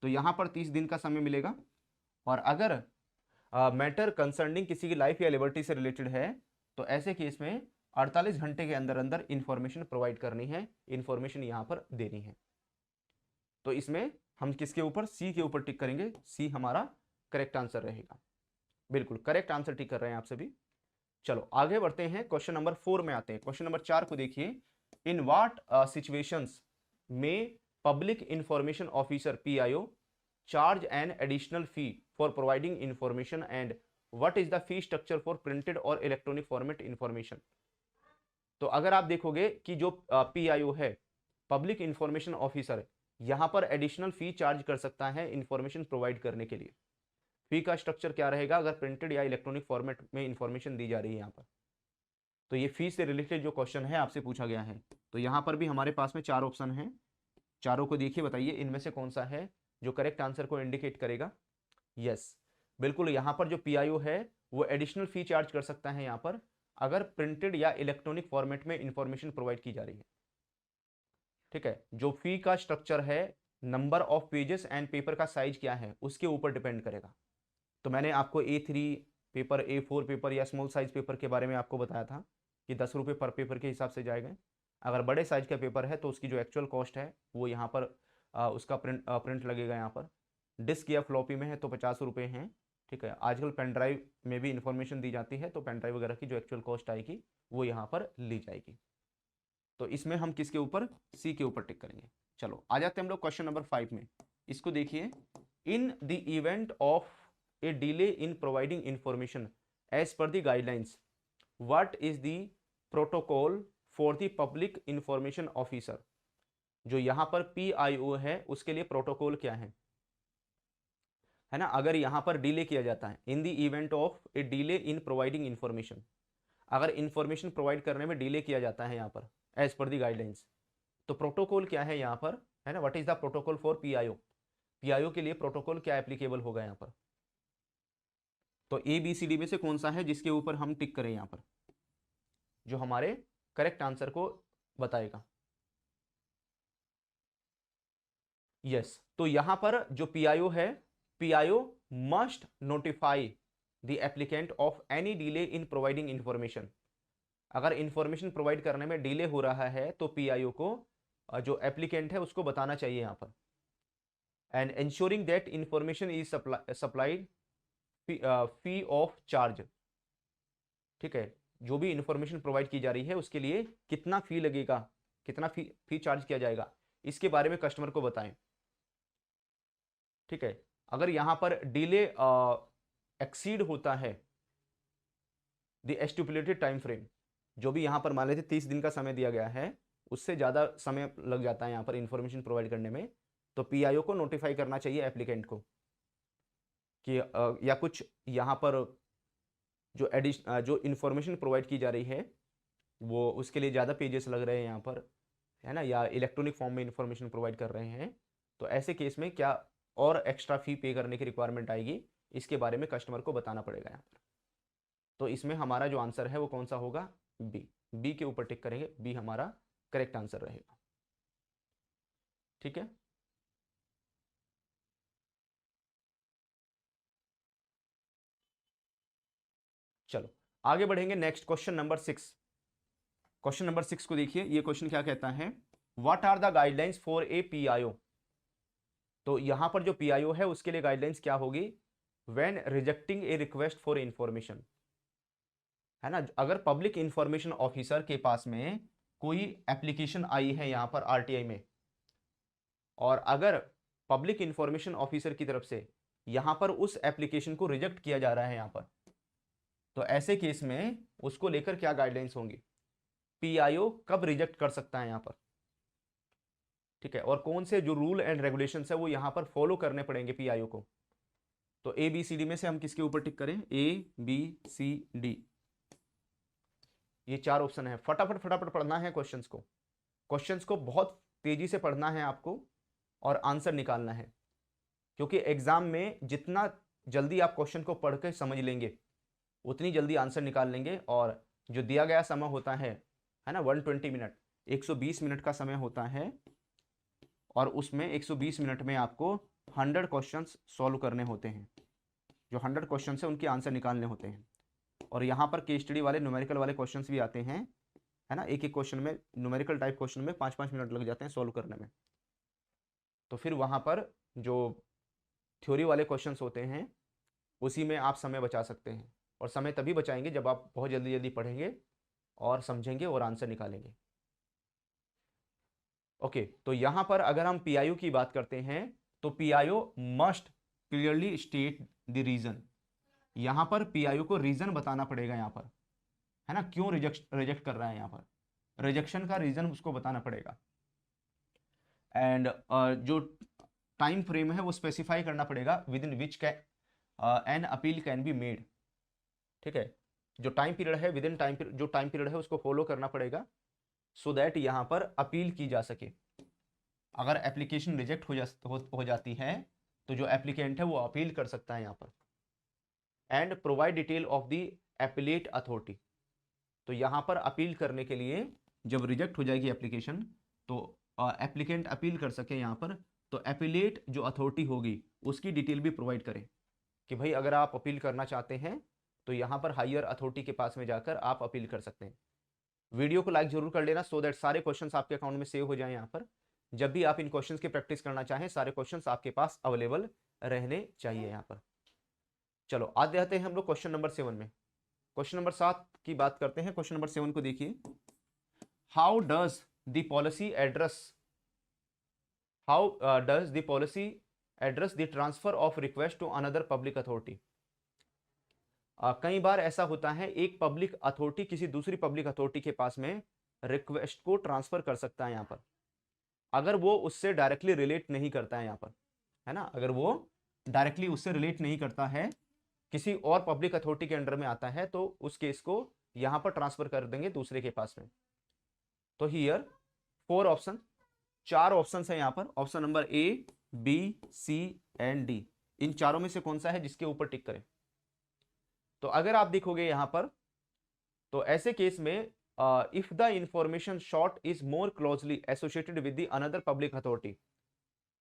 तो यहां पर 30 दिन का समय मिलेगा। और अगर मैटर कंसर्निंग किसी की लाइफ या लिबर्टी से रिलेटेड है, तो ऐसे केस में 48 घंटे के अंदर अंदर इंफॉर्मेशन प्रोवाइड करनी है, इंफॉर्मेशन यहां पर देनी है। तो इसमें हम किसके ऊपर, सी के ऊपर टिक करेंगे, सी हमारा करेक्ट आंसर रहेगा। बिल्कुल करेक्ट आंसर टिक कर रहे हैं आप सभी। चलो आगे बढ़ते हैं, क्वेश्चन नंबर 4 में आते हैं। क्वेश्चन नंबर 4 को देखिए, इन व्हाट सिचुएशंस में public information officer PIO charge an additional fee for providing information and what is the fee structure for printed और इलेक्ट्रॉनिक फॉर्मेट इंफॉर्मेशन। तो अगर आप देखोगे कि जो पीआईओ है, पब्लिक इंफॉर्मेशन ऑफिसर, यहां पर एडिशनल फी चार्ज कर सकता है इंफॉर्मेशन प्रोवाइड करने के लिए। फी का स्ट्रक्चर क्या रहेगा अगर प्रिंटेड या इलेक्ट्रॉनिक फॉर्मेट में इंफॉर्मेशन दी जा रही है यहाँ पर? तो ये फी से रिलेटेड जो क्वेश्चन है आपसे पूछा गया है। तो यहाँ पर भी हमारे पास में 4 ऑप्शन हैं, चारों को देखिए, बताइए इनमें से कौन सा है जो करेक्ट आंसर को इंडिकेट करेगा। यस, बिल्कुल यहाँ पर जो पीआईओ है वो एडिशनल फी चार्ज कर सकता है यहाँ पर, अगर प्रिंटेड या इलेक्ट्रॉनिक फॉर्मेट में इंफॉर्मेशन प्रोवाइड की जा रही है। ठीक है, जो फी का स्ट्रक्चर है, number of pages and paper का साइज क्या है उसके ऊपर डिपेंड करेगा। तो मैंने आपको A3 पेपर, A4 पेपर या स्मॉल साइज पेपर के बारे में आपको बताया था कि 10 रुपये पर पेपर के हिसाब से जाएगा। अगर बड़े साइज का पेपर है तो उसकी जो एक्चुअल कॉस्ट है वो यहाँ पर उसका प्रिंट लगेगा यहाँ पर। डिस्क या फ्लॉपी में है तो 50 रुपये हैं। ठीक है, आजकल पेन ड्राइव में भी इंफॉर्मेशन दी जाती है, तो पेन ड्राइव वगैरह की जो एक्चुअल कॉस्ट आएगी वो यहाँ पर ली जाएगी। तो इसमें हम किसके ऊपर, सी के ऊपर टिक करेंगे। चलो आ जाते हैं हम लोग क्वेश्चन नंबर 5 में। इसको देखिए, in the event of a delay in providing information as per the guidelines, what is the protocol for the public information officer. जो यहां पर पीआईओ है उसके लिए प्रोटोकॉल क्या है ना, अगर यहां पर डिले किया जाता है, इन the event of a delay in providing information, अगर इंफॉर्मेशन प्रोवाइड करने में डिले किया जाता है यहाँ पर एज पर दी गाइडलाइंस, तो प्रोटोकॉल क्या है यहाँ पर, है ना, what is the protocol for PIO. PIO के लिए प्रोटोकॉल क्या एप्लीकेबल होगा यहाँ पर? तो ABCD में से कौन सा है जिसके ऊपर हम टिक करें यहाँ पर, जो हमारे करेक्ट आंसर को बताएगा। यस, तो यहां पर जो पीआईओ है, PIO must notify the applicant of any delay in providing information. अगर इंफॉर्मेशन प्रोवाइड करने में डिले हो रहा है तो पीआईओ को जो एप्लीकेंट है उसको बताना चाहिए यहाँ पर। And ensuring that information is supplied fee of charge. ठीक है, जो भी इंफॉर्मेशन प्रोवाइड की जा रही है उसके लिए कितना फी लगेगा, कितना फी चार्ज किया जाएगा, इसके बारे में कस्टमर को बताएं। ठीक है, अगर यहां पर डिले एक्सीड होता है द एस्टिपुलेटेड टाइम फ्रेम, जो भी यहां पर मान लेते 30 दिन का समय दिया गया है, उससे ज़्यादा समय लग जाता है यहाँ पर इंफॉर्मेशन प्रोवाइड करने में, तो पीआईओ को नोटिफाई करना चाहिए एप्लीकेंट को कि या कुछ यहाँ पर जो इंफॉर्मेशन प्रोवाइड की जा रही है वो उसके लिए ज़्यादा पेजेस लग रहे हैं यहाँ पर, है ना, या इलेक्ट्रॉनिक फॉर्म में इंफॉर्मेशन प्रोवाइड कर रहे हैं, तो ऐसे केस में क्या और एक्स्ट्रा फी पे करने की रिक्वायरमेंट आएगी, इसके बारे में कस्टमर को बताना पड़ेगा यहाँ पर। तो इसमें हमारा जो आंसर है वो कौन सा होगा, बी के ऊपर टिक करेंगे, बी हमारा करेक्ट आंसर रहेगा। ठीक है, चलो आगे बढ़ेंगे। Next question number 6। Question number 6 को देखिए, ये क्वेश्चन क्या कहता है, what are the guidelines for a PIO. तो यहां पर जो पीआईओ है उसके लिए गाइडलाइंस क्या होगी, when rejecting A request for information, है ना, अगर पब्लिक इंफॉर्मेशन ऑफिसर के पास में कोई एप्लीकेशन आई है यहां पर आरटीआई में, और अगर पब्लिक इंफॉर्मेशन ऑफिसर की तरफ से यहां पर उस एप्लीकेशन को रिजेक्ट किया जा रहा है यहां पर, तो ऐसे केस में उसको लेकर क्या गाइडलाइंस होंगी, पीआईओ कब रिजेक्ट कर सकता है यहां पर। ठीक है, और कौन से जो रूल एंड रेगुलेशंस है वो यहां पर फॉलो करने पड़ेंगे पीआईओ को। तो ए बी सी डी में से हम किसके ऊपर टिक करें? ए बी सी डी, ये 4 ऑप्शन है। फटाफट फटाफट पढ़ना है क्वेश्चंस को, क्वेश्चंस को बहुत तेजी से पढ़ना है आपको और आंसर निकालना है, क्योंकि एग्जाम में जितना जल्दी आप क्वेश्चन को पढ़ के समझ लेंगे उतनी जल्दी आंसर निकाल लेंगे। और जो दिया गया समय होता है ना 120 मिनट, 120 मिनट का समय होता है, और उसमें 120 मिनट में आपको 100 क्वेश्चंस सॉल्व करने होते हैं। जो 100 क्वेश्चन है उनके आंसर निकालने होते हैं। और यहाँ पर केस स्टडी वाले न्यूमेरिकल वाले क्वेश्चंस भी आते हैं, है ना। एक एक क्वेश्चन में, न्यूमेरिकल टाइप क्वेश्चन में 5-5 मिनट लग जाते हैं सॉल्व करने में। तो फिर वहाँ पर जो थ्योरी वाले क्वेश्चंस होते हैं उसी में आप समय बचा सकते हैं, और समय तभी बचाएंगे जब आप बहुत जल्दी जल्दी पढ़ेंगे और समझेंगे और आंसर निकालेंगे। ओके, तो यहाँ पर अगर हम पीआईओ की बात करते हैं तो PIO must clearly state the reason. यहाँ पर पीआईओ को रीजन बताना पड़ेगा यहाँ पर, है ना, क्यों रिजेक्ट कर रहा है। यहाँ पर रिजेक्शन का रीजन उसको बताना पड़ेगा। एंड जो टाइम फ्रेम है वो स्पेसिफाई करना पड़ेगा with in which an appeal can be made. ठीक है, जो टाइम पीरियड है, विद इन टाइम जो टाइम पीरियड है उसको फॉलो करना पड़ेगा, सो दैट यहाँ पर अपील की जा सके। अगर एप्लीकेशन रिजेक्ट हो जाती है तो जो एप्लीकेंट है वो अपील कर सकता है यहाँ पर। And provide detail of the appellate authority. तो यहाँ पर अपील करने के लिए जब रिजेक्ट हो जाएगी एप्लीकेशन तो एप्लीकेंट अपील कर सके यहाँ पर, तो एपीलेट जो अथॉरिटी होगी उसकी डिटेल भी प्रोवाइड करें कि भाई अगर आप अपील करना चाहते हैं तो यहाँ पर हायर अथॉरिटी के पास में जाकर आप अपील कर सकते हैं। वीडियो को लाइक जरूर कर लेना, सो दैट सारे क्वेश्चंस आपके अकाउंट में सेव हो जाएं। यहाँ पर जब भी आप इन क्वेश्चंस की प्रैक्टिस करना चाहें सारे क्वेश्चंस आपके पास अवेलेबल रहने चाहिए यहाँ पर। चलो आज आते हैं हम लोग क्वेश्चन नंबर 7 में। क्वेश्चन नंबर 7 की बात करते हैं। क्वेश्चन नंबर 7 को देखिए, how does the policy address the transfer of request to another public authority. कई बार ऐसा होता है एक पब्लिक अथॉरिटी किसी दूसरी पब्लिक अथॉरिटी के पास में रिक्वेस्ट को ट्रांसफर कर सकता है यहाँ पर, अगर वो उससे डायरेक्टली रिलेट नहीं करता है यहाँ पर, है ना। अगर वो डायरेक्टली उससे रिलेट नहीं करता है, किसी और पब्लिक अथॉरिटी के अंडर में आता है, तो उस केस को यहाँ पर ट्रांसफर कर देंगे दूसरे के पास में। तो हियर 4 ऑप्शन, 4 ऑप्शन है यहाँ पर। Option number A, B, C and D, इन चारों में से कौन सा है जिसके ऊपर टिक करें। तो अगर आप देखोगे यहां पर, तो ऐसे केस में if the information short is more closely associated with the another public authority,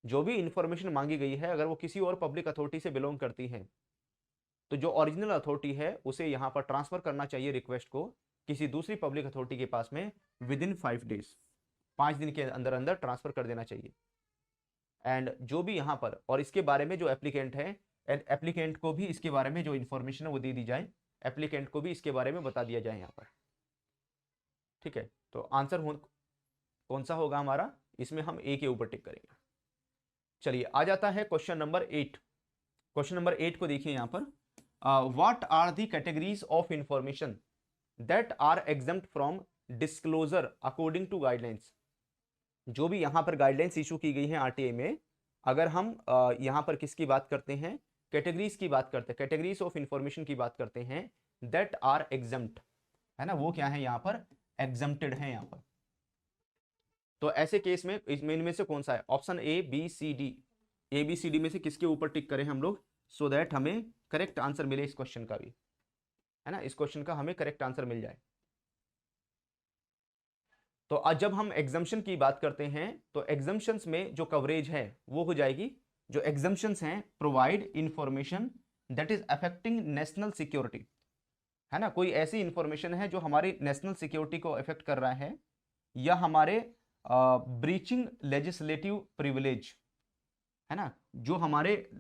जो भी इंफॉर्मेशन मांगी गई है अगर वो किसी और पब्लिक अथॉरिटी से बिलोंग करती है, तो जो ओरिजिनल अथॉरिटी है उसे यहां पर ट्रांसफर करना चाहिए रिक्वेस्ट को किसी दूसरी पब्लिक अथॉरिटी के पास में विद इन 5 डेज, 5 दिन के अंदर अंदर ट्रांसफर कर देना चाहिए। एंड जो भी यहां पर, और इसके बारे में जो एप्लीकेंट है, एप्लीकेंट को भी इसके बारे में जो इंफॉर्मेशन है वो दे दी जाए, एप्लीकेंट को भी इसके बारे में बता दिया जाए यहाँ पर। ठीक है, तो आंसर कौन सा होगा हमारा, इसमें हम ए के ऊपर टिक करेंगे। चलिए आ जाता है क्वेश्चन नंबर 8। क्वेश्चन नंबर 8 को देखिए यहाँ पर, what are the categories of information that are exempt from disclosure according to guidelines. जो भी यहाँ पर गाइडलाइंस इशू की गई है आरटीआई में, अगर हम यहाँ पर किसकी बात करते हैं, कैटेगरीज की बात करते हैं, कैटेगरीज ऑफ इंफॉर्मेशन की बात करते हैं, दैट आर एग्जम्प्ट, है ना, वो क्या है यहाँ पर, एग्जम्प्टेड है यहाँ पर। तो ऐसे केस में इनमें से कौन सा है, option A, B, C, D, A B C D में से किसके ऊपर टिक करें हम लोग, सो दैट हमें करेक्ट आंसर मिले इस क्वेश्चन का भी, है ना, इस क्वेश्चन का हमें करेक्ट आंसर मिल जाए। तो आज जब हम एग्जम्पशन की बात करते हैं तो एग्जम्पशंस में जो कवरेज है वो हो जाएगी, जो एग्जम्पशंस हैं, provide information that is affecting national security, है ना, कोई ऐसी इंफॉर्मेशन है जो हमारी नेशनल सिक्योरिटी को अफेक्ट कर रहा है, या हमारे ब्रीचिंग लेजिस्लेटिव प्रिविलेज, है ना, जो हमारे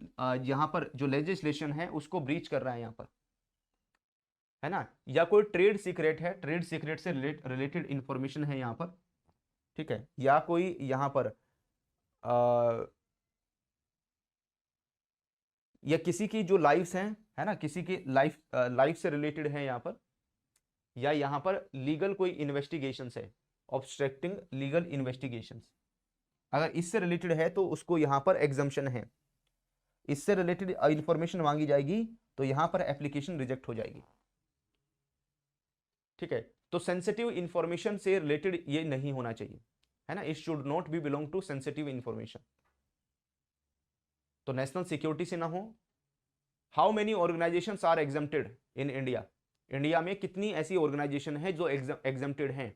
यहाँ पर जो लेजिस्लेशन है उसको ब्रीच कर रहा है यहाँ पर, है ना, या कोई ट्रेड सीक्रेट है, ट्रेड सीक्रेट से रिलेटेड इंफॉर्मेशन है यहाँ पर, ठीक है, या कोई यहाँ पर या किसी की जो लाइफ्स हैं, है ना, किसी की लाइफ से रिलेटेड है यहाँ पर, या यहाँ पर लीगल कोई इन्वेस्टिगेशंस है, ऑब्स्ट्रक्टिंग लीगल इन्वेस्टिगेशंस, अगर इससे रिलेटेड है तो उसको यहाँ पर एग्जम्पशन है। इससे रिलेटेड इंफॉर्मेशन मांगी जाएगी तो यहां पर एप्लीकेशन रिजेक्ट हो जाएगी। ठीक है, तो सेंसिटिव इंफॉर्मेशन से रिलेटेड ये नहीं होना चाहिए, है ना, it should not be belong to sensitive information. तो नेशनल सिक्योरिटी से ना हो। How many organisations are exempted in India, India में कितनी ऐसी ऑर्गेनाइजेशन है जो एग्जम्प्टेड हैं।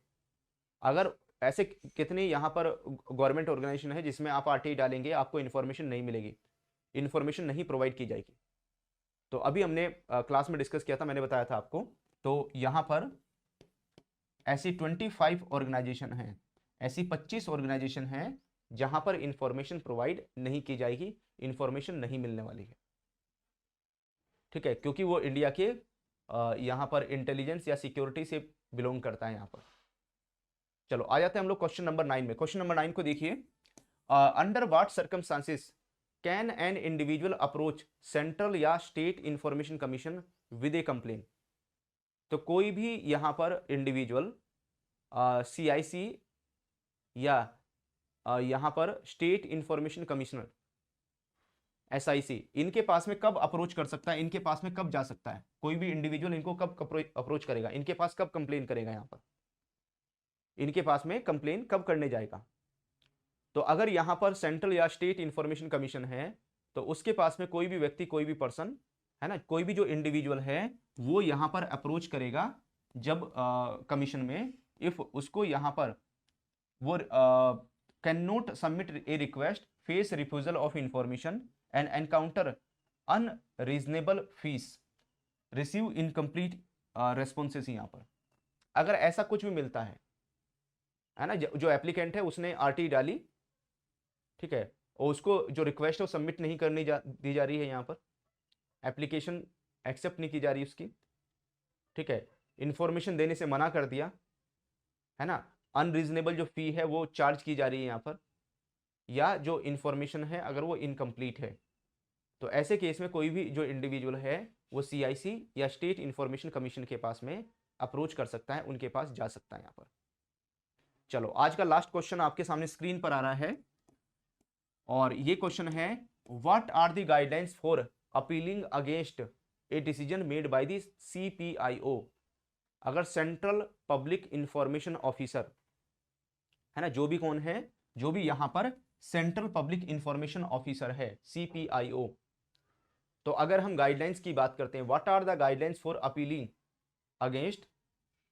अगर ऐसे कितने यहाँ पर गवर्नमेंट ऑर्गेनाइजेशन है जिसमें आप आरटीआई डालेंगे आपको इन्फॉर्मेशन नहीं मिलेगी, इन्फॉर्मेशन नहीं प्रोवाइड की जाएगी। तो अभी हमने क्लास में डिस्कस किया था, मैंने बताया था आपको। तो यहाँ पर ऐसी 25 ऑर्गेनाइजेशन हैं, ऐसी 25 ऑर्गेनाइजेशन हैं जहां पर इंफॉर्मेशन प्रोवाइड नहीं की जाएगी, इंफॉर्मेशन नहीं मिलने वाली है। ठीक है, क्योंकि वो इंडिया के यहां पर इंटेलिजेंस या सिक्योरिटी से बिलोंग करता है यहां पर। चलो आ जाते हैं हम लोग क्वेश्चन नंबर 9 में। क्वेश्चन नंबर 9 को देखिए, under what circumstances can an individual approach central या state information commission with a complaint. तो कोई भी यहां पर इंडिविजुअल CIC या यहां पर स्टेट इंफॉर्मेशन कमिश्नर SIC, इनके पास में कब अप्रोच कर सकता है, इनके पास में कब जा सकता है, कोई भी इंडिविजुअल इनको कब अप्रोच करेगा, इनके पास कब कंप्लेन करेगा, यहां पर इनके पास में कंप्लेन कब करने जाएगा। तो अगर यहां पर सेंट्रल या स्टेट इंफॉर्मेशन कमीशन है तो उसके पास में कोई भी व्यक्ति, कोई भी पर्सन, है ना, कोई भी जो इंडिविजुअल है वो यहां पर अप्रोच करेगा जब कमीशन में, इफ उसको यहां पर वो can not submit A request, face refusal of information and encounter unreasonable fees, receive incomplete responses. यहां पर अगर ऐसा कुछ भी मिलता है ना, जो एप्लीकेंट है उसने आरटी डाली, ठीक है, और उसको जो रिक्वेस्ट है वो सबमिट नहीं करनी दी जा रही है, यहां पर एप्लीकेशन एक्सेप्ट नहीं की जा रही उसकी, ठीक है, इंफॉर्मेशन देने से मना कर दिया, है ना, अनरीजनेबल जो फी है वो चार्ज की जा रही है यहां पर, या जो इंफॉर्मेशन है अगर वो इनकम्प्लीट है, तो ऐसे केस में कोई भी जो इंडिविजुअल है वो CIC या स्टेट इंफॉर्मेशन कमीशन के पास में अप्रोच कर सकता है, उनके पास जा सकता है यहां पर। चलो आज का लास्ट क्वेश्चन आपके सामने स्क्रीन पर आ रहा है और ये क्वेश्चन है, what are the guidelines for appealing against a decision made by the CPIO। अगर सेंट्रल पब्लिक इंफॉर्मेशन ऑफिसर, है ना, जो भी कौन है, जो भी यहां पर सेंट्रल पब्लिक इंफॉर्मेशन ऑफिसर है CPIO, तो अगर हम गाइडलाइंस की बात करते हैं, what are the guidelines for appealing against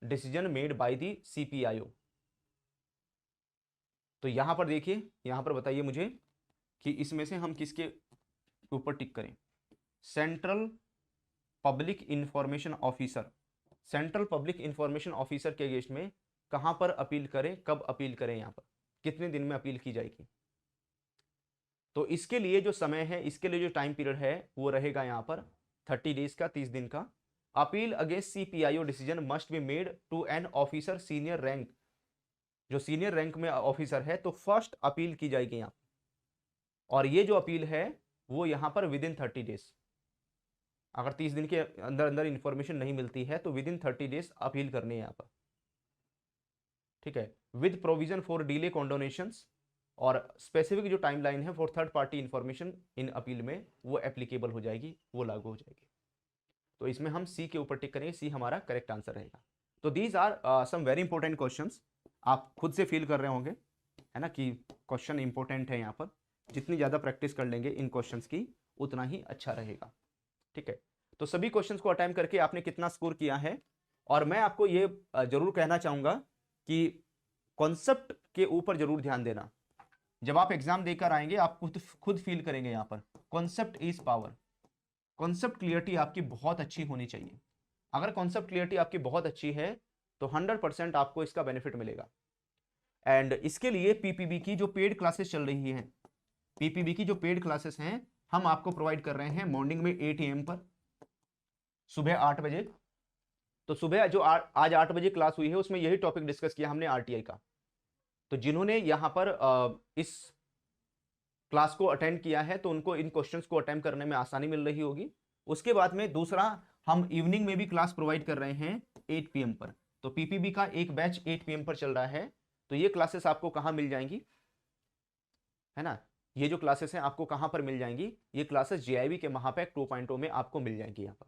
decision made by the CPIO, तो यहां पर देखिए, यहां पर बताइए मुझे कि इसमें से हम किसके ऊपर टिक करें। Central public information officer, central public information officer के अगेंस्ट में कहां पर अपील करें, कब अपील करें, यहां पर कितने दिन में अपील की जाएगी। तो इसके लिए जो समय है, इसके लिए जो टाइम पीरियड है वो रहेगा यहां पर 30 डेज का, 30 दिन का। Appeal against CPIO decision must be made to an officer senior rank, जो सीनियर रैंक में ऑफिसर है तो फर्स्ट अपील की जाएगी यहां, और ये जो अपील है वो यहां पर विद इन 30 डेज, अगर 30 दिन के अंदर अंदर इंफॉर्मेशन नहीं मिलती है तो विद इन 30 डेज अपील करनी है यहां पर, ठीक है, विद प्रोविजन फॉर डिले कॉन्डोनेशंस, और स्पेसिफिक जो टाइमलाइन है for third party information in appeal में वो एप्लीकेबल हो जाएगी, वो लागू हो जाएगी। तो इसमें हम C के ऊपर टिक करेंगे, C हमारा करेक्ट आंसर रहेगा। तो these are some very important questions, आप खुद से फील कर रहे होंगे, है ना, कि क्वेश्चन इंपॉर्टेंट है यहाँ पर, जितनी ज़्यादा प्रैक्टिस कर लेंगे इन क्वेश्चंस की उतना ही अच्छा रहेगा। ठीक है, तो सभी क्वेश्चंस को अटेम्प्ट करके आपने कितना स्कोर किया है, और मैं आपको ये जरूर कहना चाहूँगा कि कॉन्सेप्ट के ऊपर जरूर ध्यान देना। जब आप एग्जाम देकर आएंगे आप खुद फील करेंगे यहाँ पर, concept is power, concept clarity आपकी बहुत अच्छी होनी चाहिए। अगर कॉन्सेप्ट क्लियरिटी आपकी बहुत अच्छी है तो 100% आपको इसका बेनिफिट मिलेगा। एंड इसके लिए PPB की जो पेड क्लासेस चल रही हैं, PPB की जो पेड क्लासेस हैं हम आपको प्रोवाइड कर रहे हैं मॉर्निंग में 8 AM पर, सुबह 8 बजे। तो सुबह जो आज 8 बजे क्लास हुई है उसमें यही टॉपिक डिस्कस किया हमने RTI का। तो जिन्होंने यहां पर इस क्लास को अटेंड किया है तो उनको इन क्वेश्चंस को अटेम्प्ट करने में आसानी मिल रही होगी। उसके बाद में दूसरा, हम इवनिंग में भी क्लास प्रोवाइड कर रहे हैं 8 PM पर। तो PPB का एक बैच 8 PM पर चल रहा है। तो ये क्लासेस आपको कहाँ मिल जाएंगी, है ना, ये जो क्लासेस हैं आपको कहां पर मिल जाएंगी, ये क्लासेस JIB के महापैक 2.0 में आपको मिल जाएंगी यहां पर।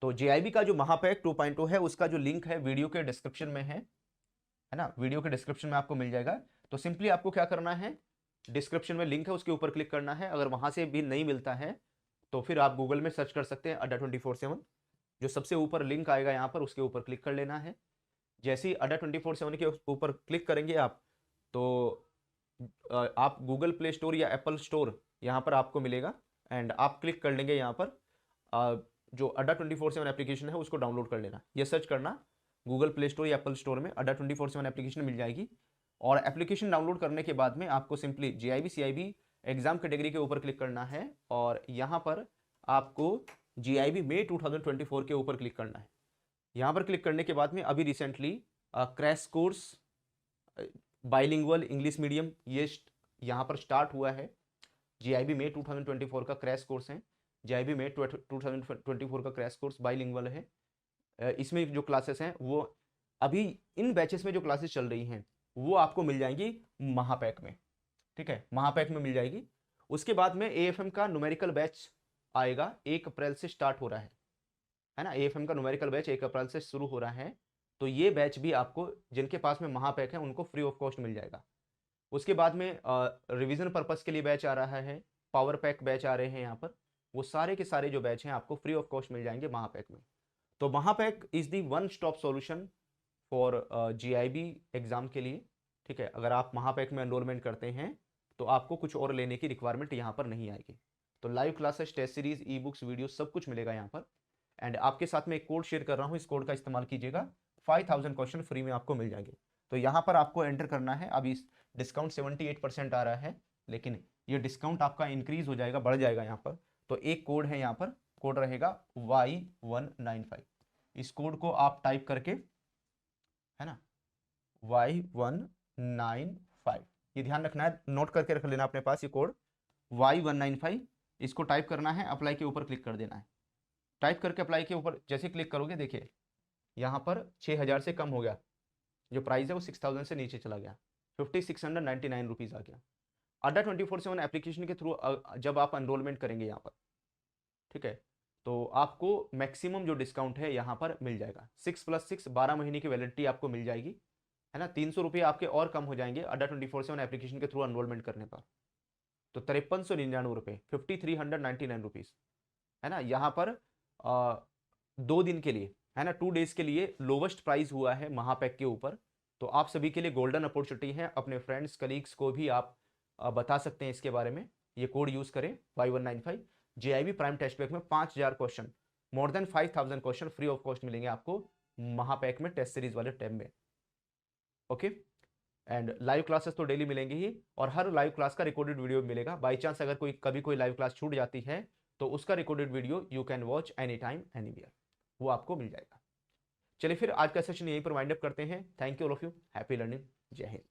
तो JIB का जो महापैक 2.0 है उसका जो लिंक है वीडियो के डिस्क्रिप्शन में है ना, वीडियो के डिस्क्रिप्शन में आपको मिल जाएगा। तो सिंपली आपको क्या करना है, डिस्क्रिप्शन में लिंक है उसके ऊपर क्लिक करना है। अगर वहां से भी नहीं मिलता है तो फिर आप गूगल में सर्च कर सकते हैं अड्डा 24/7, जो सबसे ऊपर लिंक आएगा यहाँ पर उसके ऊपर क्लिक कर लेना है। जैसे ही अड्डा 24/7 के ऊपर क्लिक करेंगे आप तो आप गूगल प्ले स्टोर या एप्पल स्टोर यहाँ पर आपको मिलेगा एंड आप क्लिक कर लेंगे यहाँ पर जो अड्डा 24/7 एप्लीकेशन है उसको डाउनलोड कर लेना। ये सर्च करना गूगल प्ले स्टोर या एप्पल स्टोर में अड्डा 24/7 एप्लीकेशन मिल जाएगी। और एप्लीकेशन डाउनलोड करने के बाद में आपको simply JIB CIB exam category के ऊपर क्लिक करना है और यहाँ पर आपको JIB मई 2024 के ऊपर क्लिक करना है। यहाँ पर क्लिक करने के बाद में अभी recently crash course bilingual English medium ये यहाँ पर स्टार्ट हुआ है। JIB मई 2024 का क्रैश कोर्स है, JIB मई 2024 का क्रैश कोर्स बाइलिंगुअल है। इसमें जो क्लासेस हैं वो अभी इन बैचेस में जो क्लासेस चल रही हैं वो आपको मिल जाएंगी महापैक में, ठीक है, महापैक में मिल जाएगी। उसके बाद में AFM का न्यूमेरिकल बैच आएगा, 1 अप्रैल से स्टार्ट हो रहा है ना। AFM का न्यूमेरिकल बैच 1 अप्रैल से शुरू हो रहा है। तो ये बैच भी आपको जिनके पास में महापैक है उनको फ्री ऑफ कॉस्ट मिल जाएगा। उसके बाद में रिवीजन पर्पस के लिए बैच आ रहा है, पावर पैक बैच आ रहे हैं यहाँ पर, वो सारे के सारे जो बैच हैं आपको फ्री ऑफ कॉस्ट मिल जाएंगे महापैक में। तो Mahapack is the one stop solution for JIB exam के लिए, ठीक है। अगर आप महापैक में एनरोलमेंट करते हैं तो आपको कुछ और लेने की रिक्वायरमेंट यहाँ पर नहीं आएगी। तो live classes, test series, e books, video सब कुछ मिलेगा यहाँ पर। एंड आपके साथ में एक कोड शेयर कर रहा हूँ, इस कोड का इस्तेमाल कीजिएगा, 5000 क्वेश्चन फ्री में आपको मिल जाएंगे। तो यहाँ पर आपको एंटर करना है। अभी डिस्काउंट 78% आ रहा है, लेकिन ये डिस्काउंट आपका इंक्रीज हो जाएगा, बढ़ जाएगा यहाँ पर। तो एक कोड है यहाँ पर, कोड रहेगा Y195। इस कोड को आप टाइप करके, है ना, Y195, ये ध्यान रखना है, नोट करके रख लेना अपने पास ये कोड Y195। इसको टाइप करना है, अप्लाई के ऊपर क्लिक कर देना है। टाइप करके अप्लाई के ऊपर जैसे क्लिक करोगे देखिए यहाँ पर 6000 से कम हो गया, जो प्राइस है वो 6000 से नीचे चला गया, 5699 रुपीज़ आ गया। अड्डा 24/7 एप्लीकेशन के थ्रू जब आप एनरोलमेंट करेंगे यहाँ पर, ठीक है, तो आपको मैक्सिमम जो डिस्काउंट है यहाँ पर मिल जाएगा। 6+6 12 महीने की वैलिडिटी आपको मिल जाएगी, है ना। 300 रुपये आपके और कम हो जाएंगे अड्डा 24/7 एप्लीकेशन के थ्रू एनरोलमेंट करने पर। तो 5399 रुपये, 5399 रुपीज़, है ना। यहाँ पर 2 दिन के लिए, है ना, 2 डेज के लिए लोवेस्ट प्राइस हुआ है महापैक के ऊपर। तो आप सभी के लिए गोल्डन अपॉर्चुनिटी है, अपने फ्रेंड्स कलीग्स को भी आप बता सकते हैं इसके बारे में। ये कोड यूज करें Y195। JIB prime test pack में 5000 question, more than 5000 question free of cost मिलेंगे आपको महापैक में, टेस्ट सीरीज वाले टैब में। ओके, एंड लाइव क्लासेस तो डेली मिलेंगे ही, और हर लाइव क्लास का रिकॉर्डेड वीडियो मिलेगा। बाई चांस अगर कोई लाइव क्लास छूट जाती है तो उसका recorded video you can watch any time anywhere, वो आपको मिल जाएगा। चलिए फिर आज का सेशन यहीं पर वाइंड अप करते हैं। Thank you all of you, happy learning, जय हिंद।